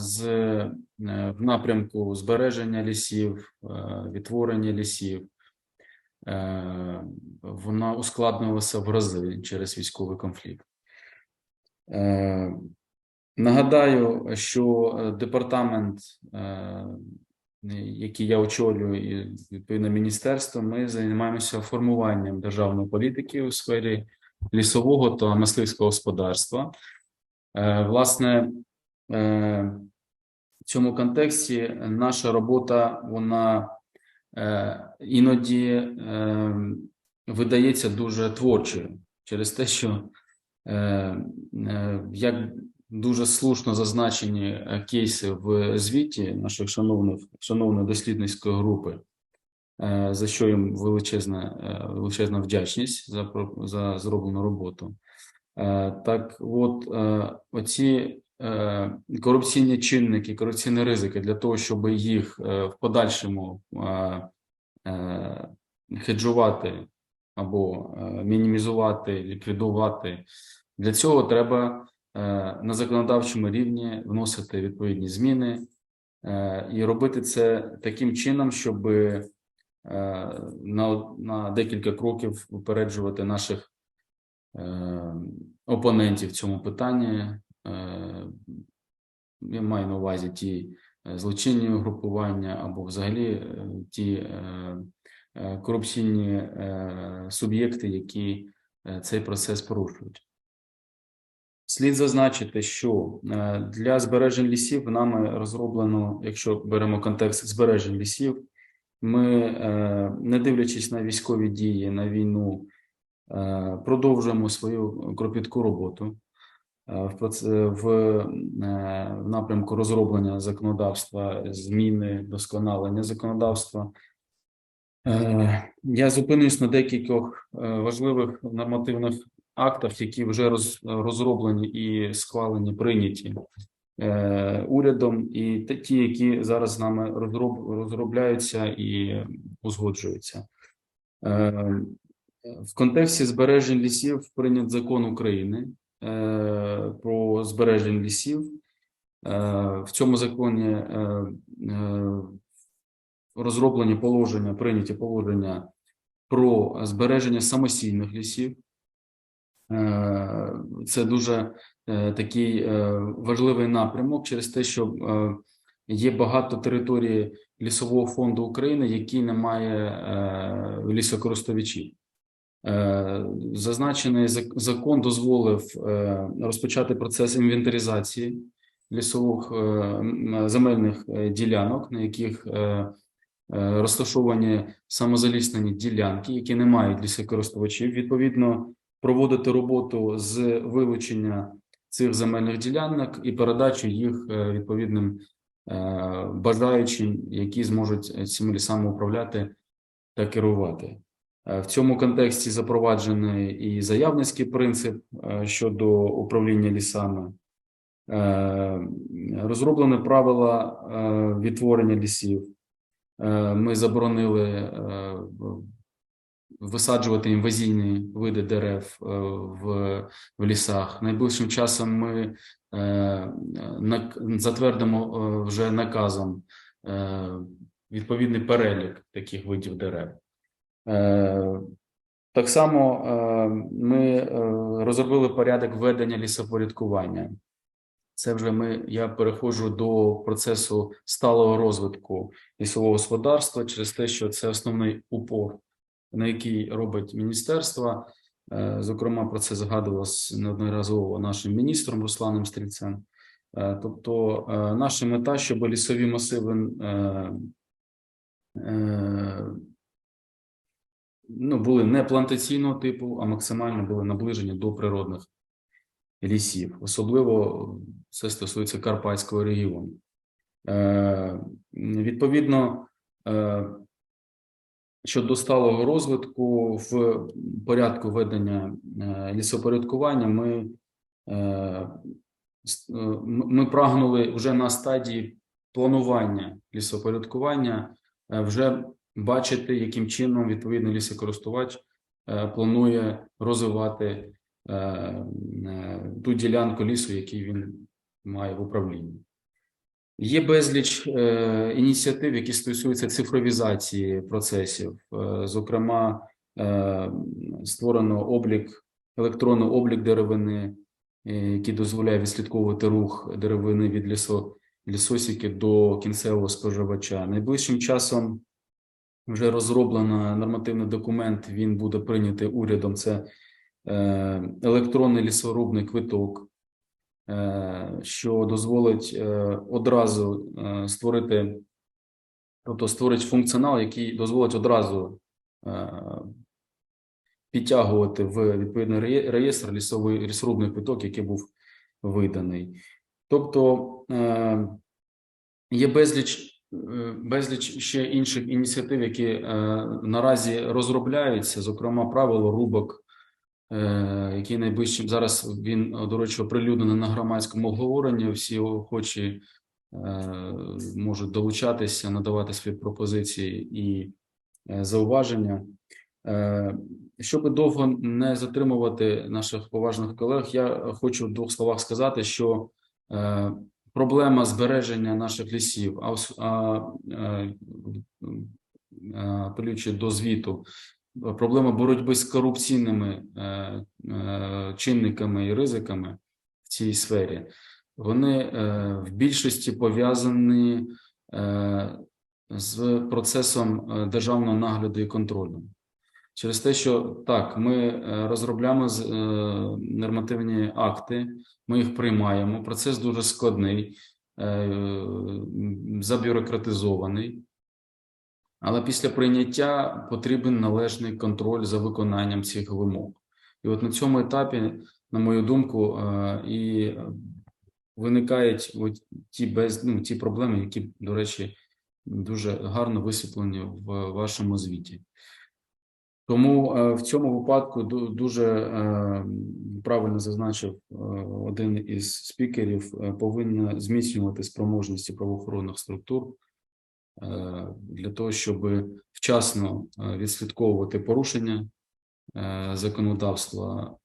в напрямку збереження лісів, відтворення лісів, вона ускладнилася в рази через військовий конфлікт. Нагадаю, що департамент, який я очолюю, і відповідно міністерство, ми займаємося формуванням державної політики у сфері лісового та мисливського господарства. Власне, в цьому контексті наша робота, вона іноді видається дуже творчою через те, що, як дуже слушно зазначені кейси в звіті нашої шановної дослідницької групи, за що їм величезна вдячність за зроблену роботу. Так от, оці корупційні чинники, корупційні ризики, для того, щоб їх в подальшому хеджувати або мінімізувати, ліквідувати, для цього треба на законодавчому рівні вносити відповідні зміни і робити це таким чином, щоб на декілька кроків випереджувати наших опонентів в цьому питанні. Я маю на увазі ті злочинні угрупування або взагалі ті корупційні суб'єкти, які цей процес порушують. Слід зазначити, що для збережень лісів нами розроблено, якщо беремо контекст збережень лісів, ми, не дивлячись на військові дії, на війну, продовжуємо свою кропітку роботу в напрямку розроблення законодавства, зміни, досконалення законодавства. Я зупинюсь на декількох важливих нормативних актах, які вже розроблені і схвалені, прийняті урядом, і ті, які зараз з нами розробляються і узгоджуються. В контексті збережень лісів прийнят закон України про збереження лісів. В цьому законі розроблені положення, прийняті положення про збереження самосійних лісів. Це дуже такий важливий напрямок через те, що є багато територій лісового фонду України, які не має лісокористувачів. Зазначений закон дозволив розпочати процес інвентаризації лісових земельних ділянок, на яких розташовані самозаліснені ділянки, які не мають лісокористувачів. Відповідно, проводити роботу з вилучення цих земельних ділянок і передачі їх відповідним бажаючим, які зможуть цими лісами управляти та керувати. В цьому контексті запроваджений і заявницький принцип щодо управління лісами. Розроблені правила відтворення лісів. Ми заборонили висаджувати інвазійні види дерев в лісах. Найближчим часом ми затвердимо вже наказом відповідний перелік таких видів дерев. Так само ми розробили порядок ведення лісопорядкування. Це вже я переходжу до процесу сталого розвитку лісового господарства через те, що це основний упор, на який робить міністерство. Зокрема, про це згадувалось неодноразово нашим міністром Русланом Стрільцем. Тобто наша мета, щоб лісові масиви були не плантаційного типу, а максимально були наближені до природних лісів. Особливо це стосується Карпатського регіону. Відповідно, щодо сталого розвитку в порядку ведення лісопорядкування ми прагнули вже на стадії планування лісопорядкування вже бачити, яким чином відповідний лісокористувач планує розвивати ту ділянку лісу, який він має в управлінні. Є безліч ініціатив, які стосуються цифровізації процесів. Зокрема, створено електронний облік деревини, який дозволяє відслідковувати рух деревини від лісосіки до кінцевого споживача. Найближчим часом вже розроблено нормативний документ, він буде прийнятий урядом. Це електронний лісорубний квиток, що дозволить одразу створить функціонал, який дозволить одразу підтягувати в відповідний реєстр лісорубний квиток, який був виданий. Тобто є безліч ще інших ініціатив, які наразі розробляються, зокрема правило рубок, який найближчим зараз він, до речі, оприлюднений на громадському обговоренні. Всі охочі можуть долучатися, надавати свої пропозиції і зауваження. Щоб довго не затримувати наших поважних колег, я хочу в двох словах сказати, що проблема збереження наших лісів, апелюючи до звіту, проблема боротьби з корупційними чинниками і ризиками в цій сфері, вони в більшості пов'язані з процесом державного нагляду і контролю. Через те, що так, ми розробляємо нормативні акти, ми їх приймаємо, процес дуже складний, забюрократизований, але після прийняття потрібен належний контроль за виконанням цих вимог. І от на цьому етапі, на мою думку, і виникають ті проблеми, які, до речі, дуже гарно висвітлені в вашому звіті. Тому в цьому випадку дуже правильно зазначив один із спікерів, повинна зміцнювати спроможності правоохоронних структур для того, щоб вчасно відслідковувати порушення законодавства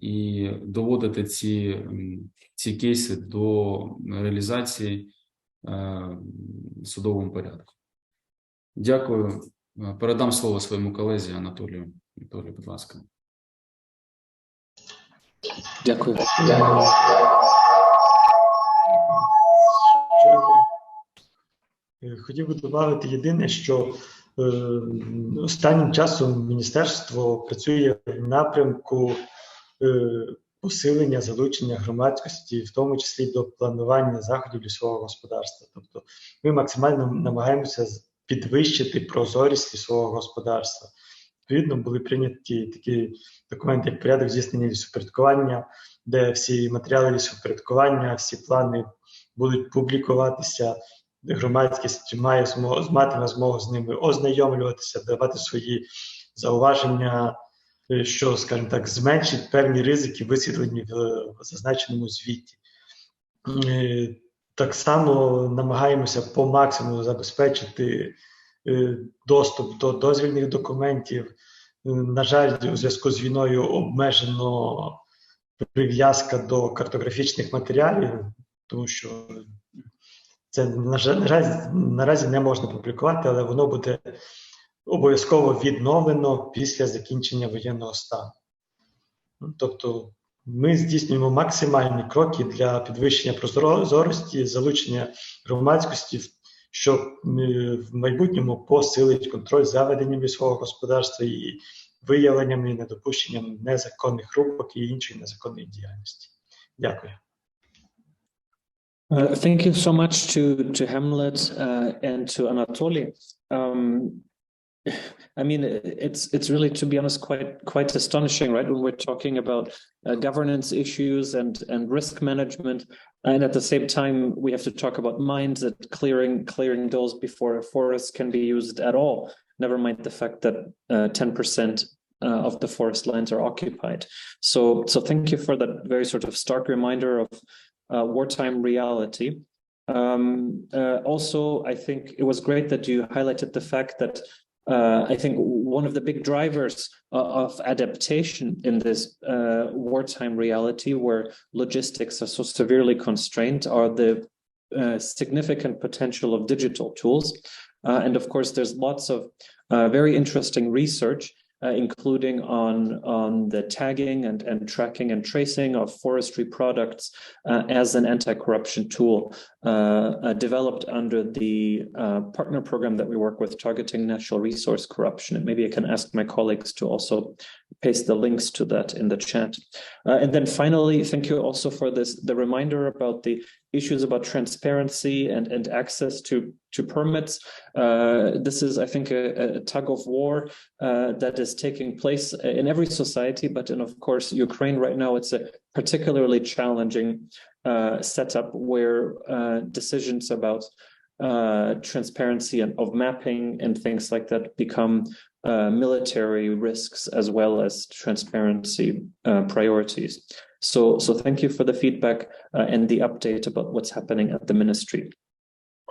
і доводити ці кейси до реалізації в судовому порядку. Дякую. Передам слово своєму колезі Анатолію. Анатолію, будь ласка. Дякую. Хотів би додати єдине, що останнім часом міністерство працює в напрямку посилення залучення громадськості, в тому числі до планування заходів лісового господарства. Тобто ми максимально намагаємося підвищити прозорість лісового господарства. Відповідно, були прийняті такі документи, як порядок здійснення лісопорядкування, де всі матеріали лісопорядкування, всі плани будуть публікуватися, де громадськість матиме змогу з ними ознайомлюватися, давати свої зауваження, що, скажімо так, зменшить певні ризики, висвітлені в зазначеному звіті. Так само намагаємося по максимуму забезпечити доступ до дозвільних документів. На жаль, у зв'язку з війною обмежено прив'язка до картографічних матеріалів, тому що це, наразі не можна публікувати, але воно буде обов'язково відновлено після закінчення воєнного стану. Тобто ми здійснюємо максимальні кроки для підвищення прозорості, залучення громадськості, що в майбутньому посилить контроль за веденням лісового господарства і виявленням і недопущенням незаконних рубок і іншої незаконної діяльності. Дякую. Thank you so much to Hamlet and to Anatoly. I mean, it's really, to be honest, quite astonishing, right? When we're talking about governance issues and risk management, and at the same time we have to talk about mines and clearing those before a forest can be used at all. Never mind the fact that 10% of the forest lands are occupied. So thank you for that very sort of stark reminder of wartime reality. Also, I think it was great that you highlighted the fact that I think one of the big drivers of adaptation in this wartime reality, where logistics are so severely constrained, are the significant potential of digital tools. And of course, there's lots of very interesting research, including on the tagging and tracking and tracing of forestry products as an anti-corruption tool developed under the partner program that we work with, targeting natural resource corruption. And maybe I can ask my colleagues to also paste the links to that in the chat. And then finally, thank you also for the reminder about the issues about transparency and access to permits. This is, I think, a tug of war that is taking place in every society, but in, of course, Ukraine right now, it's a particularly challenging setup where decisions about transparency and of mapping and things like that become military risks as well as transparency priorities. So thank you for the feedback and the update about what's happening at the ministry.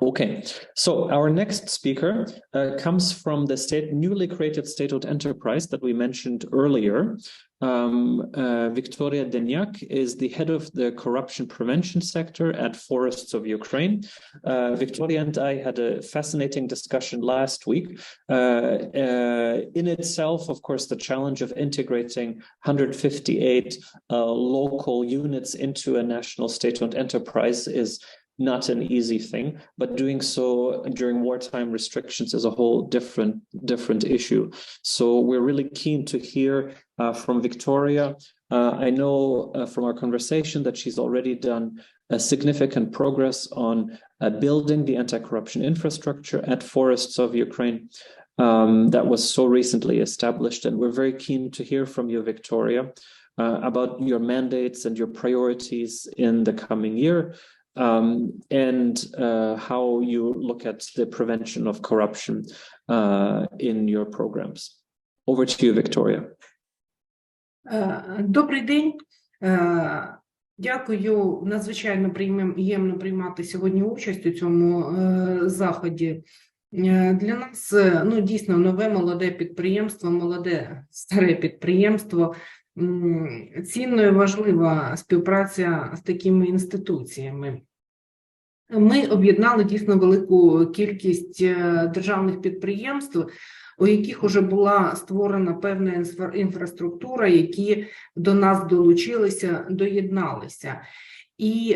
Okay, so our next speaker comes from the newly created state-owned enterprise that we mentioned earlier. Victoria Denyak is the head of the corruption prevention sector at Forests of Ukraine. Victoria and I had a fascinating discussion last week. In itself, of course, the challenge of integrating 158 local units into a national state-owned enterprise is not an easy thing, but doing so during wartime restrictions is a whole different issue. So we're really keen to hear from Victoria. I know from our conversation that she's already done a significant progress on building the anti-corruption infrastructure at Forests of Ukraine that was so recently established. And we're very keen to hear from you, Victoria, about your mandates and your priorities in the coming year. And how you look at the prevention of corruption in your programs. Over to you, Victoria. Добрий день. Дякую. Надзвичайно приємно приймати сьогодні участь у цьому заході. Для нас, дійсно, нове молоде підприємство, молоде старе підприємство. Цінно і важлива співпраця з такими інституціями. Ми об'єднали дійсно велику кількість державних підприємств, у яких вже була створена певна інфраструктура, які до нас долучилися, доєдналися. І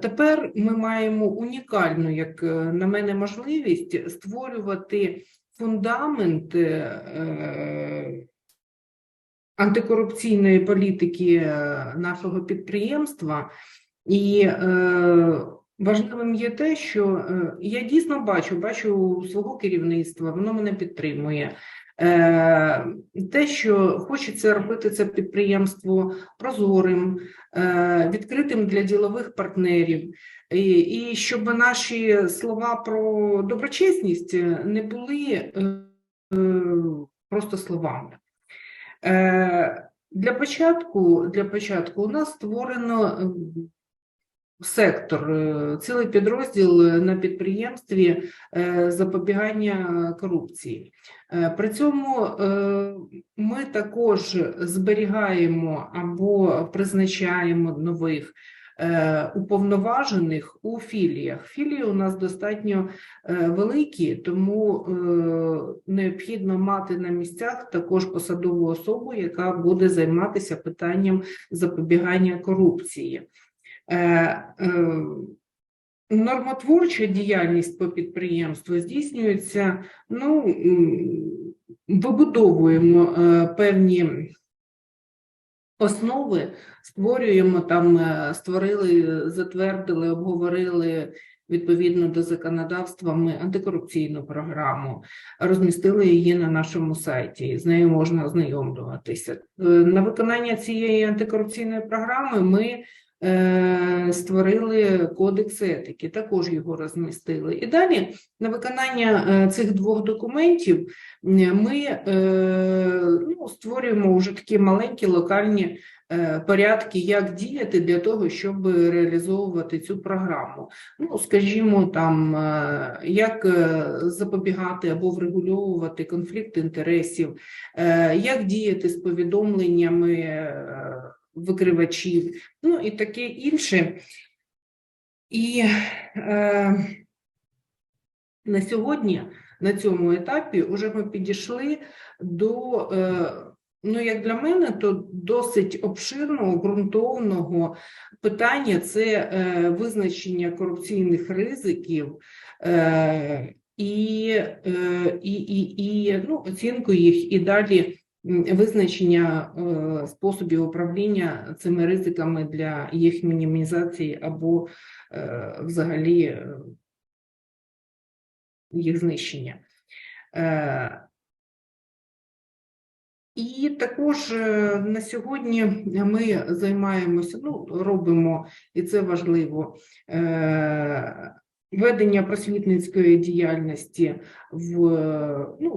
тепер ми маємо унікальну, як на мене, можливість створювати фундамент антикорупційної політики нашого підприємства. І важливим є те, що я дійсно бачу свого керівництва, воно мене підтримує. Те, що хочеться робити це підприємство прозорим, відкритим для ділових партнерів, і щоб наші слова про доброчесність не були просто словами. Для початку у нас створено сектор, цілий підрозділ на підприємстві запобігання корупції. При цьому ми також зберігаємо або призначаємо нових уповноважених у філіях. Філії у нас достатньо великі, тому необхідно мати на місцях також посадову особу, яка буде займатися питанням запобігання корупції. Нормотворча діяльність по підприємству здійснюється, вибудовуємо певні основи, створюємо там, створили, затвердили, обговорили відповідно до законодавства ми антикорупційну програму, розмістили її на нашому сайті, з нею можна ознайомлюватися. На виконання цієї антикорупційної програми ми створили кодекс етики, також його розмістили. І далі на виконання цих двох документів ми створюємо вже такі маленькі локальні порядки, як діяти для того, щоб реалізовувати цю програму. Скажімо, там, як запобігати або врегульовувати конфлікт інтересів, як діяти з повідомленнями викривачів, і таке інше. І на сьогодні, на цьому етапі, вже ми підійшли до, як для мене, то досить обширного, ґрунтовного питання – це визначення корупційних ризиків і оцінку їх, і далі визначення способів управління цими ризиками для їх мінімізації або взагалі їх знищення. І також на сьогодні ми займаємося, робимо, і це важливо, ведення просвітницької діяльності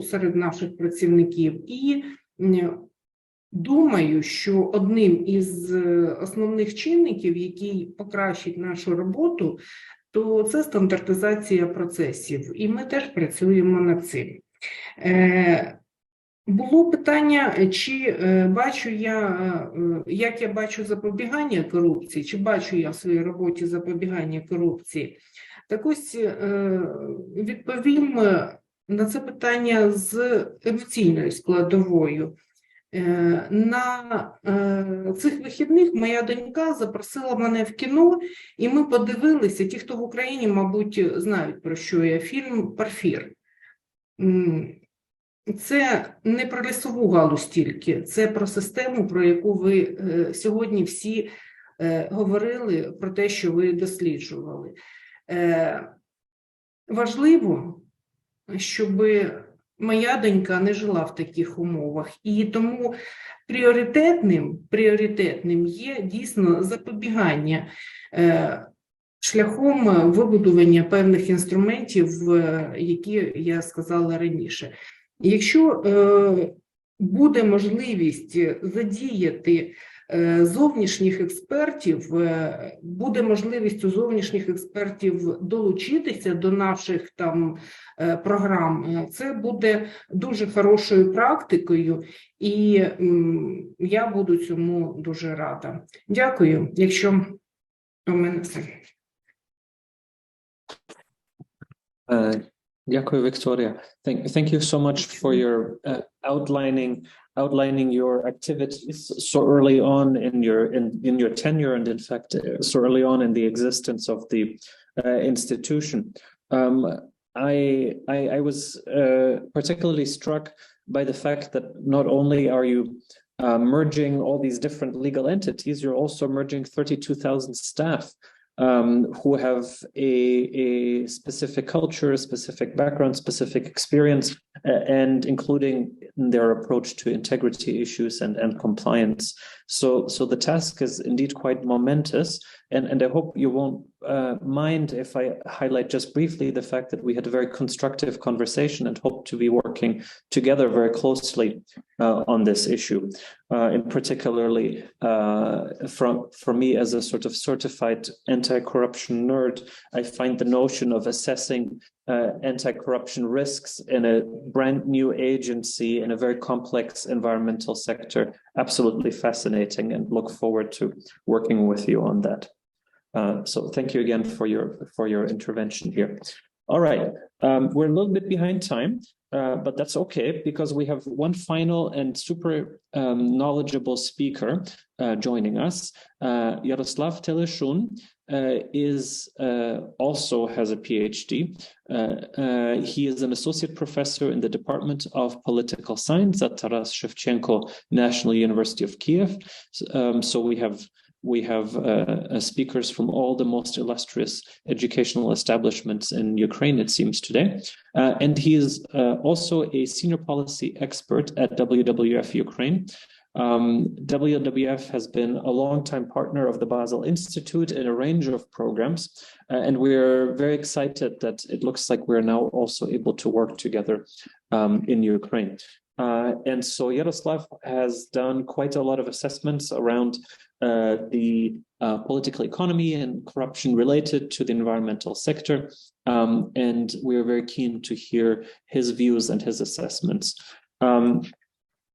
серед наших працівників. І думаю, що одним із основних чинників, який покращить нашу роботу, то це стандартизація процесів, і ми теж працюємо над цим. Було питання, чи бачу я, як я бачу запобігання корупції, чи бачу я в своїй роботі запобігання корупції. Так ось відповім на це питання з емоційною складовою. На цих вихідних моя донька запросила мене в кіно, і ми подивилися, ті, хто в Україні, мабуть, знають, про що я, фільм «Парфір». Це не про лісову галузь тільки, це про систему, про яку ви сьогодні всі говорили, про те, що ви досліджували. Важливо, щоб моя донька не жила в таких умовах, і тому пріоритетним є дійсно запобігання шляхом вибудування певних інструментів, які я сказала раніше. Якщо буде можливість задіяти зовнішніх експертів, буде можливість у зовнішніх експертів долучитися до наших там програм, це буде дуже хорошою практикою, і я буду цьому дуже рада. Дякую, якщо у мене все. Dякую, Victoria. Thank you so much for your outlining your activities so early on in your tenure, and in fact so early on in the existence of the institution. I was particularly struck by the fact that not only are you merging all these different legal entities, you're also merging 32,000 staff who have a specific culture, specific background, specific experience, and including their approach to integrity issues and compliance. So the task is indeed quite momentous, and I hope you won't mind if I highlight just briefly the fact that we had a very constructive conversation and hope to be working together very closely on this issue. In particularly for me as a sort of certified anti-corruption nerd, I find the notion of assessing anti-corruption risks in a brand new agency in a very complex environmental sector absolutely fascinating, and look forward to working with you on that. So thank you again for your intervention here. All right, we're a little bit behind time, but that's okay, because we have one final and super knowledgeable speaker joining us. Yaroslav Teleshun also has a PhD. He is an associate professor in the Department of Political Science at Taras Shevchenko National University of Kyiv. So we have speakers from all the most illustrious educational establishments in Ukraine, it seems, today. And he is also a senior policy expert at WWF Ukraine. WWF has been a longtime partner of the Basel Institute in a range of programs, and we're very excited that it looks like we're now also able to work together in Ukraine. And so Yaroslav has done quite a lot of assessments around the political economy and corruption related to the environmental sector. And we're very keen to hear his views and his assessments.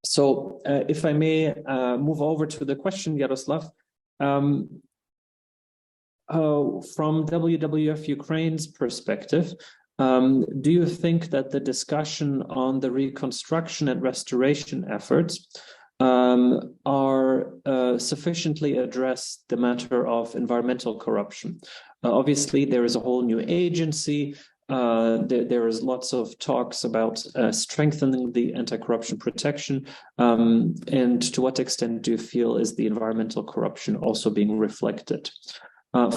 So if I may move over to the question, Yaroslav, from WWF Ukraine's perspective, do you think that the discussion on the reconstruction and restoration efforts are sufficiently address the matter of environmental corruption? Obviously, there is a whole new agency. There is lots of talks about strengthening the anti-corruption protection. And to what extent do you feel is the environmental corruption also being reflected?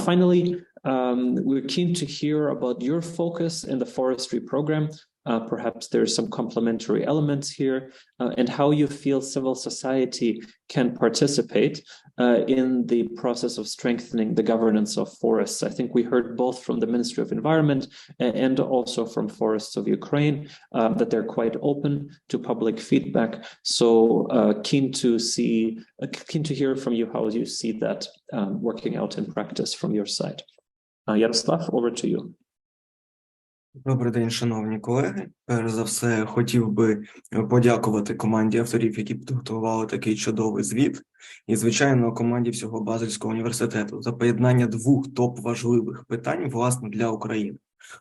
Finally, we're keen to hear about your focus in the forestry program. Perhaps there's some complementary elements here, and how you feel civil society can participate in the process of strengthening the governance of forests. I think we heard both from the Ministry of Environment and also from Forests of Ukraine that they're quite open to public feedback. So keen to hear from you how you see that working out in practice from your side. Yaroslav, over to you. Добрий день, шановні колеги. Перш за все, хотів би подякувати команді авторів, які підготували такий чудовий звіт, і, звичайно, команді всього Базельського університету за поєднання двох топ-важливих питань, власне, для України.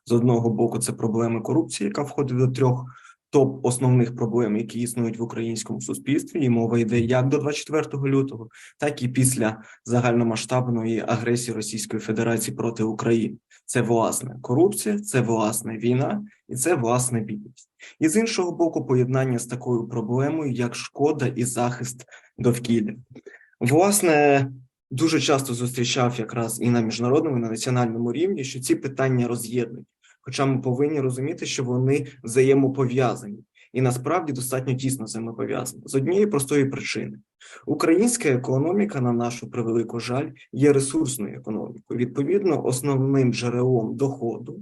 З одного боку, це проблеми корупції, яка входить до трьох топ-основних проблем, які існують в українському суспільстві, і мова йде як до 24 лютого, так і після загальномасштабної агресії Російської Федерації проти України. Це, власне, корупція, це, власне, війна і це, власне, бідність. І з іншого боку, поєднання з такою проблемою, як шкода і захист довкілля. Власне, дуже часто зустрічав якраз і на міжнародному, і на національному рівні, що ці питання роз'єднують. Хоча ми повинні розуміти, що вони взаємопов'язані. І насправді достатньо тісно взаємопов'язані. З однієї простої причини. Українська економіка, на нашу превелику жаль, є ресурсною економікою. Відповідно, основним джерелом доходу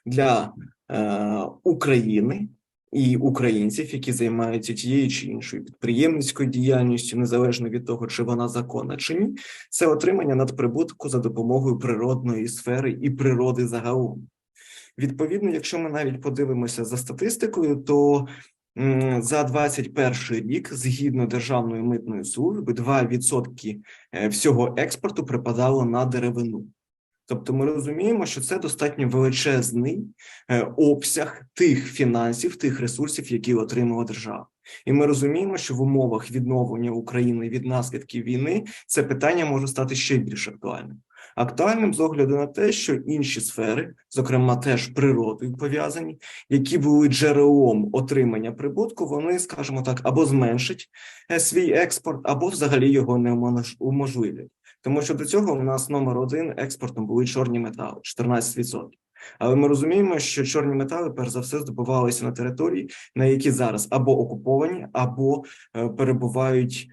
для України і українців, які займаються тією чи іншою підприємницькою діяльністю, незалежно від того, чи вона законна чи ні, це отримання надприбутку за допомогою природної сфери і природи загалом. Відповідно, якщо ми навіть подивимося за статистикою, то за 2021 рік, згідно Державної митної служби, 2% всього експорту припадало на деревину. Тобто ми розуміємо, що це достатньо величезний обсяг тих фінансів, тих ресурсів, які отримала держава. І ми розуміємо, що в умовах відновлення України від наслідків війни це питання може стати ще більш актуальним. Актуальним з огляду на те, що інші сфери, зокрема теж природою пов'язані, які були джерелом отримання прибутку, вони, скажімо так, або зменшать свій експорт, або взагалі його не уможливлять. Тому що до цього у нас номер один експортом були чорні метали, 14%. Але ми розуміємо, що чорні метали, перш за все, здобувалися на території, на які зараз або окуповані, або перебувають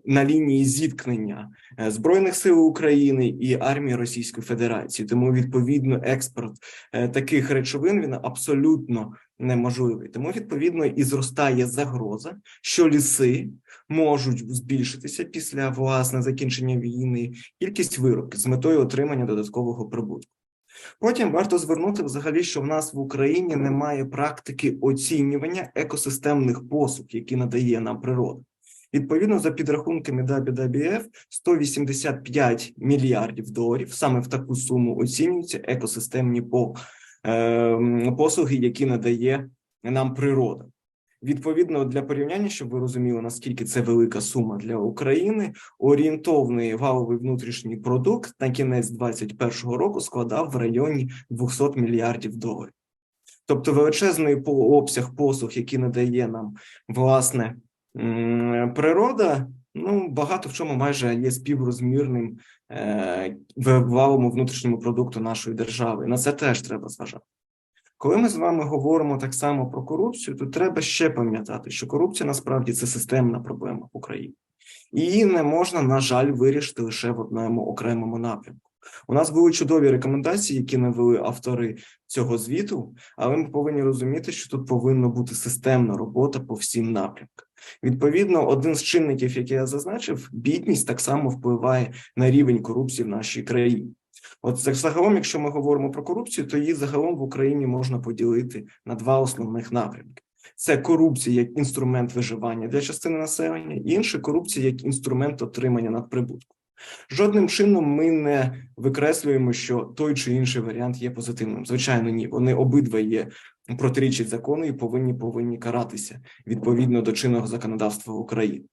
на лінії зіткнення Збройних сил України і армії Російської Федерації. Тому, відповідно, експорт таких речовин, він абсолютно неможливий. Тому, відповідно, і зростає загроза, що ліси можуть збільшитися після, власне, закінчення війни, кількість вирубки з метою отримання додаткового прибутку. Потім варто звернути взагалі, що в нас в Україні немає практики оцінювання екосистемних послуг, які надає нам природа. Відповідно, за підрахунками WWF, 185 мільярдів доларів, саме в таку суму оцінюються екосистемні послуги, які надає нам природа. Відповідно, для порівняння, щоб ви розуміли, наскільки це велика сума для України, орієнтовний валовий внутрішній продукт на кінець 2021 року складав в районі 200 мільярдів доларів. Тобто величезний обсяг послуг, які надає нам, власне, природа, багато в чому майже є співрозмірним валовому внутрішньому продукту нашої держави. На це теж треба зважати. Коли ми з вами говоримо так само про корупцію, то треба ще пам'ятати, що корупція насправді це системна проблема в Україні. І її не можна, на жаль, вирішити лише в одному окремому напрямку. У нас були чудові рекомендації, які навели автори цього звіту, але ми повинні розуміти, що тут повинна бути системна робота по всім напрямкам. Відповідно, один з чинників, який я зазначив, бідність так само впливає на рівень корупції в нашій країні. От загалом, якщо ми говоримо про корупцію, то її загалом в Україні можна поділити на два основних напрямки. Це корупція як інструмент виживання для частини населення, і інша корупція як інструмент отримання надприбутку. Жодним чином ми не викреслюємо, що той чи інший варіант є позитивним. Звичайно, ні. Вони обидва є протирічать закону і повинні каратися відповідно до чинного законодавства України.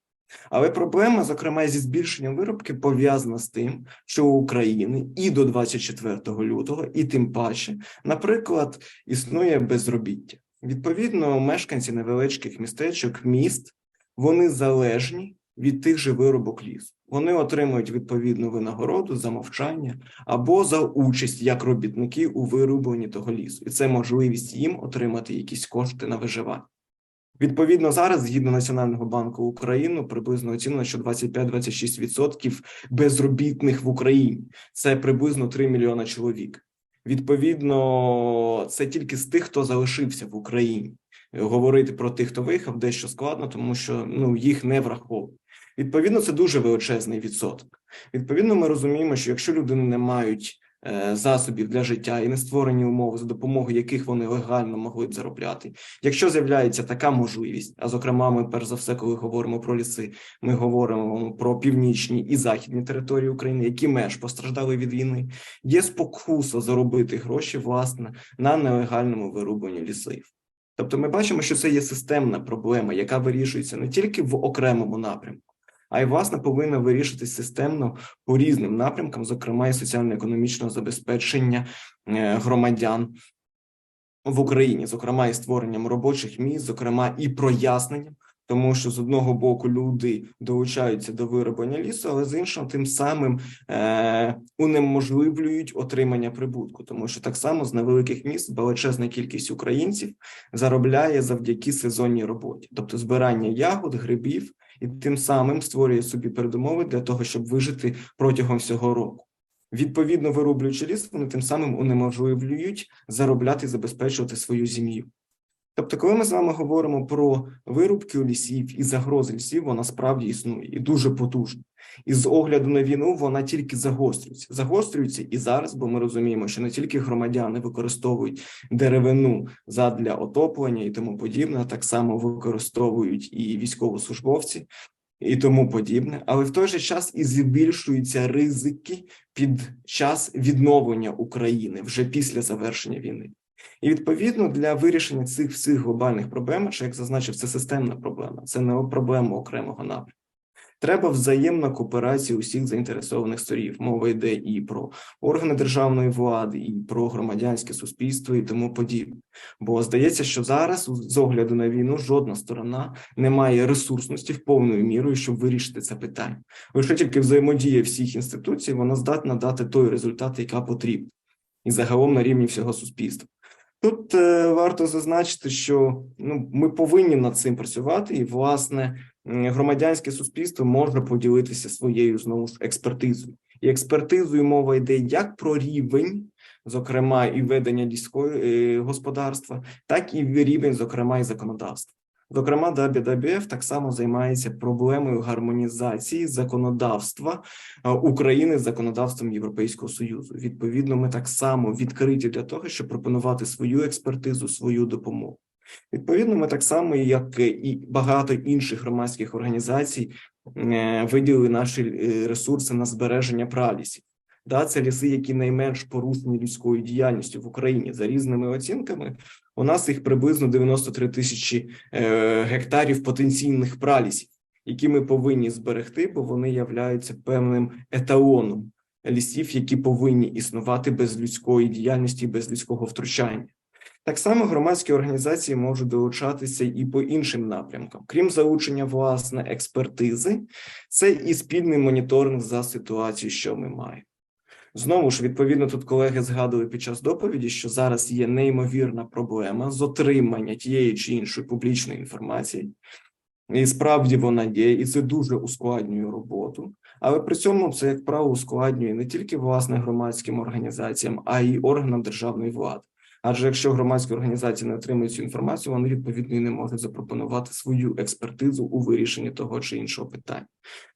Але проблема, зокрема, зі збільшенням виробки пов'язана з тим, що у України і до 24 лютого, і тим паче, наприклад, існує безробіття. Відповідно, мешканці невеличких містечок, міст, вони залежні від тих же вирубок лісу. Вони отримують відповідну винагороду за мовчання або за участь як робітники у вирубленні того лісу. І це можливість їм отримати якісь кошти на виживання. Відповідно, зараз, згідно Національного банку України, приблизно оцінено, що 25-26% безробітних в Україні. Це приблизно 3 мільйони чоловік. Відповідно, це тільки з тих, хто залишився в Україні. Говорити про тих, хто виїхав, дещо складно, тому що їх не враховують. Відповідно, це дуже величезний відсоток. Відповідно, ми розуміємо, що якщо люди не мають засобів для життя і не створені умови, за допомогою яких вони легально могли б заробляти. Якщо з'являється така можливість, а зокрема ми перш за все, коли говоримо про ліси, ми говоримо про північні і західні території України, які менш постраждали від війни, є спокуса заробити гроші, власне, на нелегальному вирубуванні лісів. Тобто ми бачимо, що це є системна проблема, яка вирішується не тільки в окремому напрямку, а й, власне, повинна вирішитись системно по різним напрямкам, зокрема і соціально-економічного забезпечення громадян в Україні, зокрема і створенням робочих місць, зокрема і проясненням, тому що з одного боку люди долучаються до вирубання лісу, але з іншого тим самим унеможливлюють отримання прибутку, тому що так само з невеликих міст величезна кількість українців заробляє завдяки сезонній роботі, тобто збирання ягод, грибів, і тим самим створює собі передумови для того, щоб вижити протягом всього року. Відповідно, вирублюючи ліс, вони тим самим унеможливлюють заробляти і забезпечувати свою сім'ю. Тобто, коли ми з вами говоримо про вирубки лісів і загрози лісів, вона справді існує і дуже потужна. І з огляду на війну вона тільки загострюється. Загострюється і зараз, бо ми розуміємо, що не тільки громадяни використовують деревину задля отоплення і тому подібне, а так само використовують і військовослужбовці і тому подібне. Але в той же час і збільшуються ризики під час відновлення України вже після завершення війни. І, відповідно, для вирішення цих всіх глобальних проблем, що, як зазначив, це системна проблема, це не проблема окремого напрямку. Треба взаємна кооперація усіх заінтересованих сторін. Мова йде і про органи державної влади, і про громадянське суспільство і тому подібне. Бо здається, що зараз, з огляду на війну, жодна сторона не має ресурсності в повною мірою, щоб вирішити це питання. Лише тільки взаємодія всіх інституцій, вона здатна дати той результат, який потрібен. І загалом на рівні всього суспільства. Тут варто зазначити, що ми повинні над цим працювати, і, власне, громадянське суспільство може поділитися своєю, знову ж, експертизою. І експертизою мова йде як про рівень, зокрема, і ведення людського господарства, так і рівень, зокрема, і законодавства. Зокрема, ДАБІФ так само займається проблемою гармонізації законодавства України з законодавством Європейського Союзу. Відповідно, ми так само відкриті для того, щоб пропонувати свою експертизу, свою допомогу. Відповідно, ми так само, як і багато інших громадських організацій, виділили наші ресурси на збереження пралісів. Це ліси, які найменш порушені людською діяльністю в Україні. За різними оцінками, у нас їх приблизно 93 тисячі гектарів потенційних пралісів, які ми повинні зберегти, бо вони являються певним еталоном лісів, які повинні існувати без людської діяльності, без людського втручання. Так само громадські організації можуть долучатися і по іншим напрямкам. Крім залучення, власне, експертизи, це і спільний моніторинг за ситуацією, що ми маємо. Знову ж, відповідно, тут колеги згадували під час доповіді, що зараз є неймовірна проблема з отримання тієї чи іншої публічної інформації. І справді вона є, і це дуже ускладнює роботу. Але при цьому це, як правило, ускладнює не тільки, власне, громадським організаціям, а й органам державної влади. Адже якщо громадські організації не отримують цю інформацію, вони, відповідно, і не можуть запропонувати свою експертизу у вирішенні того чи іншого питання.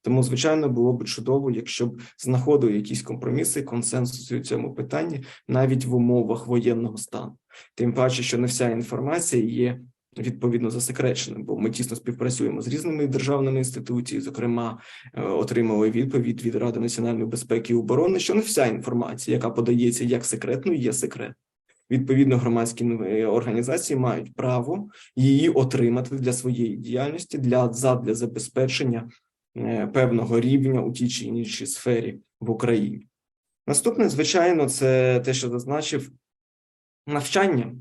Тому, звичайно, було б чудово, якщо б знаходили якісь компроміси, консенсуси у цьому питанні, навіть в умовах воєнного стану. Тим паче, що не вся інформація є відповідно засекреченим, бо ми тісно співпрацюємо з різними державними інституціями, зокрема, отримали відповідь від Ради національної безпеки і оборони, що не вся інформація, яка подається як секретною, є секретною. Відповідно, громадські організації мають право її отримати для своєї діяльності, задля забезпечення певного рівня у тій чи іншій сфері в Україні. Наступне, звичайно, це те, що зазначив, навчання.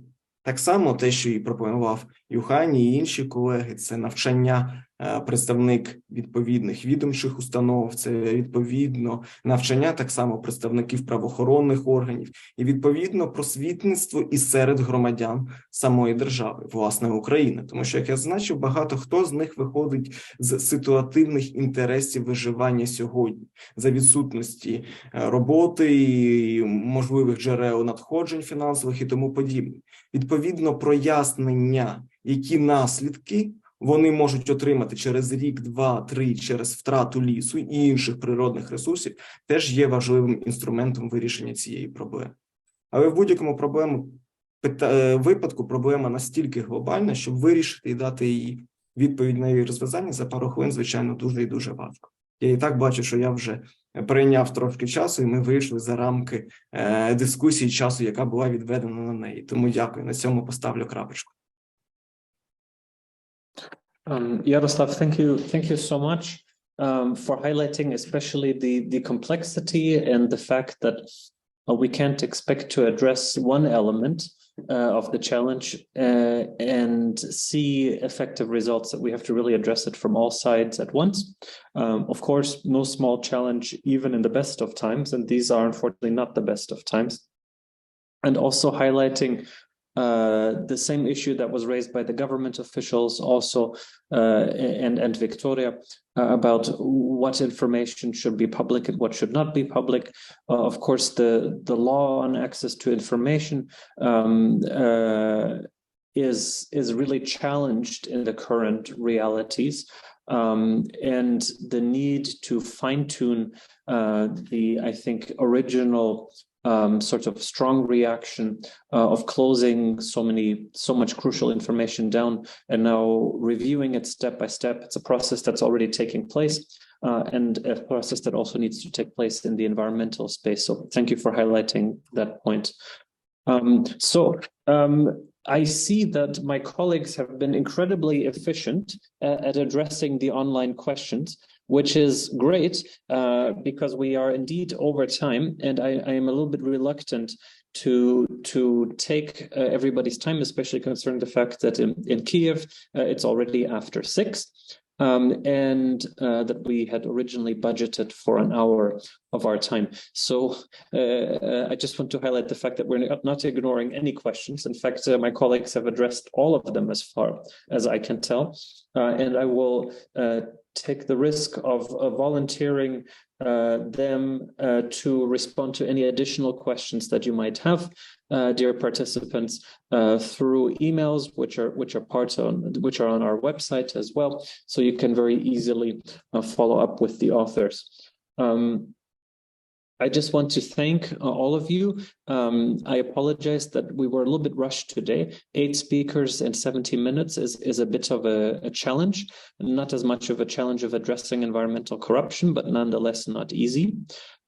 Так само те, що і пропонував Юхані і інші колеги, це навчання представник відповідних відомчих установ, це відповідно навчання так само представників правоохоронних органів і відповідно просвітництво і серед громадян самої держави, власне, України. Тому що, як я зазначив, багато хто з них виходить з ситуативних інтересів виживання сьогодні, за відсутності роботи, і можливих джерел надходжень фінансових і тому подібне. Відповідно, прояснення, які наслідки вони можуть отримати через рік, 2-3, через втрату лісу і інших природних ресурсів, теж є важливим інструментом вирішення цієї проблеми. Але в будь-якому випадку проблема настільки глобальна, щоб вирішити і дати їй відповідь на її розв'язання за пару хвилин, звичайно, дуже і дуже важко. Я і так бачу, що я вже прийняв трошки часу, і ми вийшли за рамки дискусії часу, яка була відведена на неї. Тому дякую. На цьому поставлю крапочку. Yaroslav, thank you so much for highlighting especially the complexity and the fact that we can't expect to address one element of the challenge and see effective results, that we have to really address it from all sides at once. Of course, no small challenge, even in the best of times, and these are unfortunately not the best of times. And also highlighting the same issue that was raised by the government officials also and Victoria about what information should be public and what should not be public. Of course, the law on access to information is really challenged in the current realities, and the need to fine-tune I think, original sort of strong reaction of closing so much crucial information down and now reviewing it step by step. It's a process that's already taking place and a process that also needs to take place in the environmental space. So thank you for highlighting that point. I see that my colleagues have been incredibly efficient at addressing the online questions, which is great because we are indeed over time, and I am a little bit reluctant to take everybody's time, especially concerning the fact that in Kyiv it's already after 6. And that we had originally budgeted for an hour of our time. So I just want to highlight the fact that we're not ignoring any questions. In fact, my colleagues have addressed all of them as far as I can tell. And I will take the risk of volunteering them to respond to any additional questions that you might have, dear participants, through emails, which are on our website as well, so you can very easily follow up with the authors. I just want to thank all of you. I apologize that we were a little bit rushed today. 8 speakers in 70 minutes is a bit of a challenge, not as much of a challenge of addressing environmental corruption, but nonetheless not easy.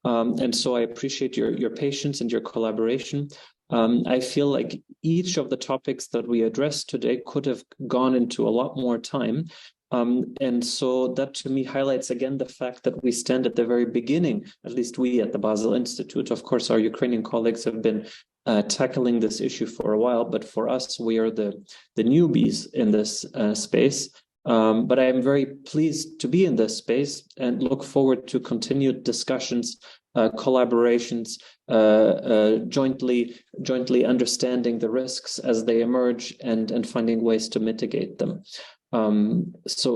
And so I appreciate your patience and your collaboration. I feel like each of the topics that we addressed today could have gone into a lot more time. And so that to me highlights again the fact that we stand at the very beginning, at least we at the Basel Institute. Of course, our Ukrainian colleagues have been tackling this issue for a while, but for us, we are the newbies in this space. But I am very pleased to be in this space and look forward to continued discussions, collaborations, jointly understanding the risks as they emerge and finding ways to mitigate them. So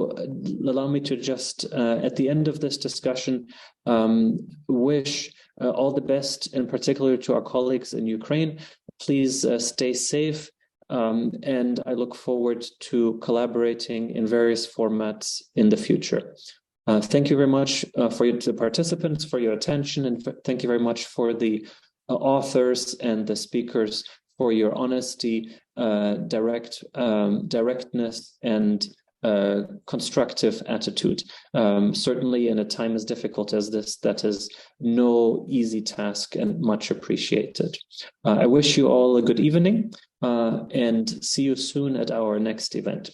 allow me to just, at the end of this discussion, wish all the best, in particular to our colleagues in Ukraine. Please stay safe, and I look forward to collaborating in various formats in the future. Thank you very much for the participants, for your attention, and thank you very much for the authors and the speakers for your honesty, directness, and constructive attitude. Certainly in a time as difficult as this, that is no easy task and much appreciated. I wish you all a good evening and see you soon at our next event.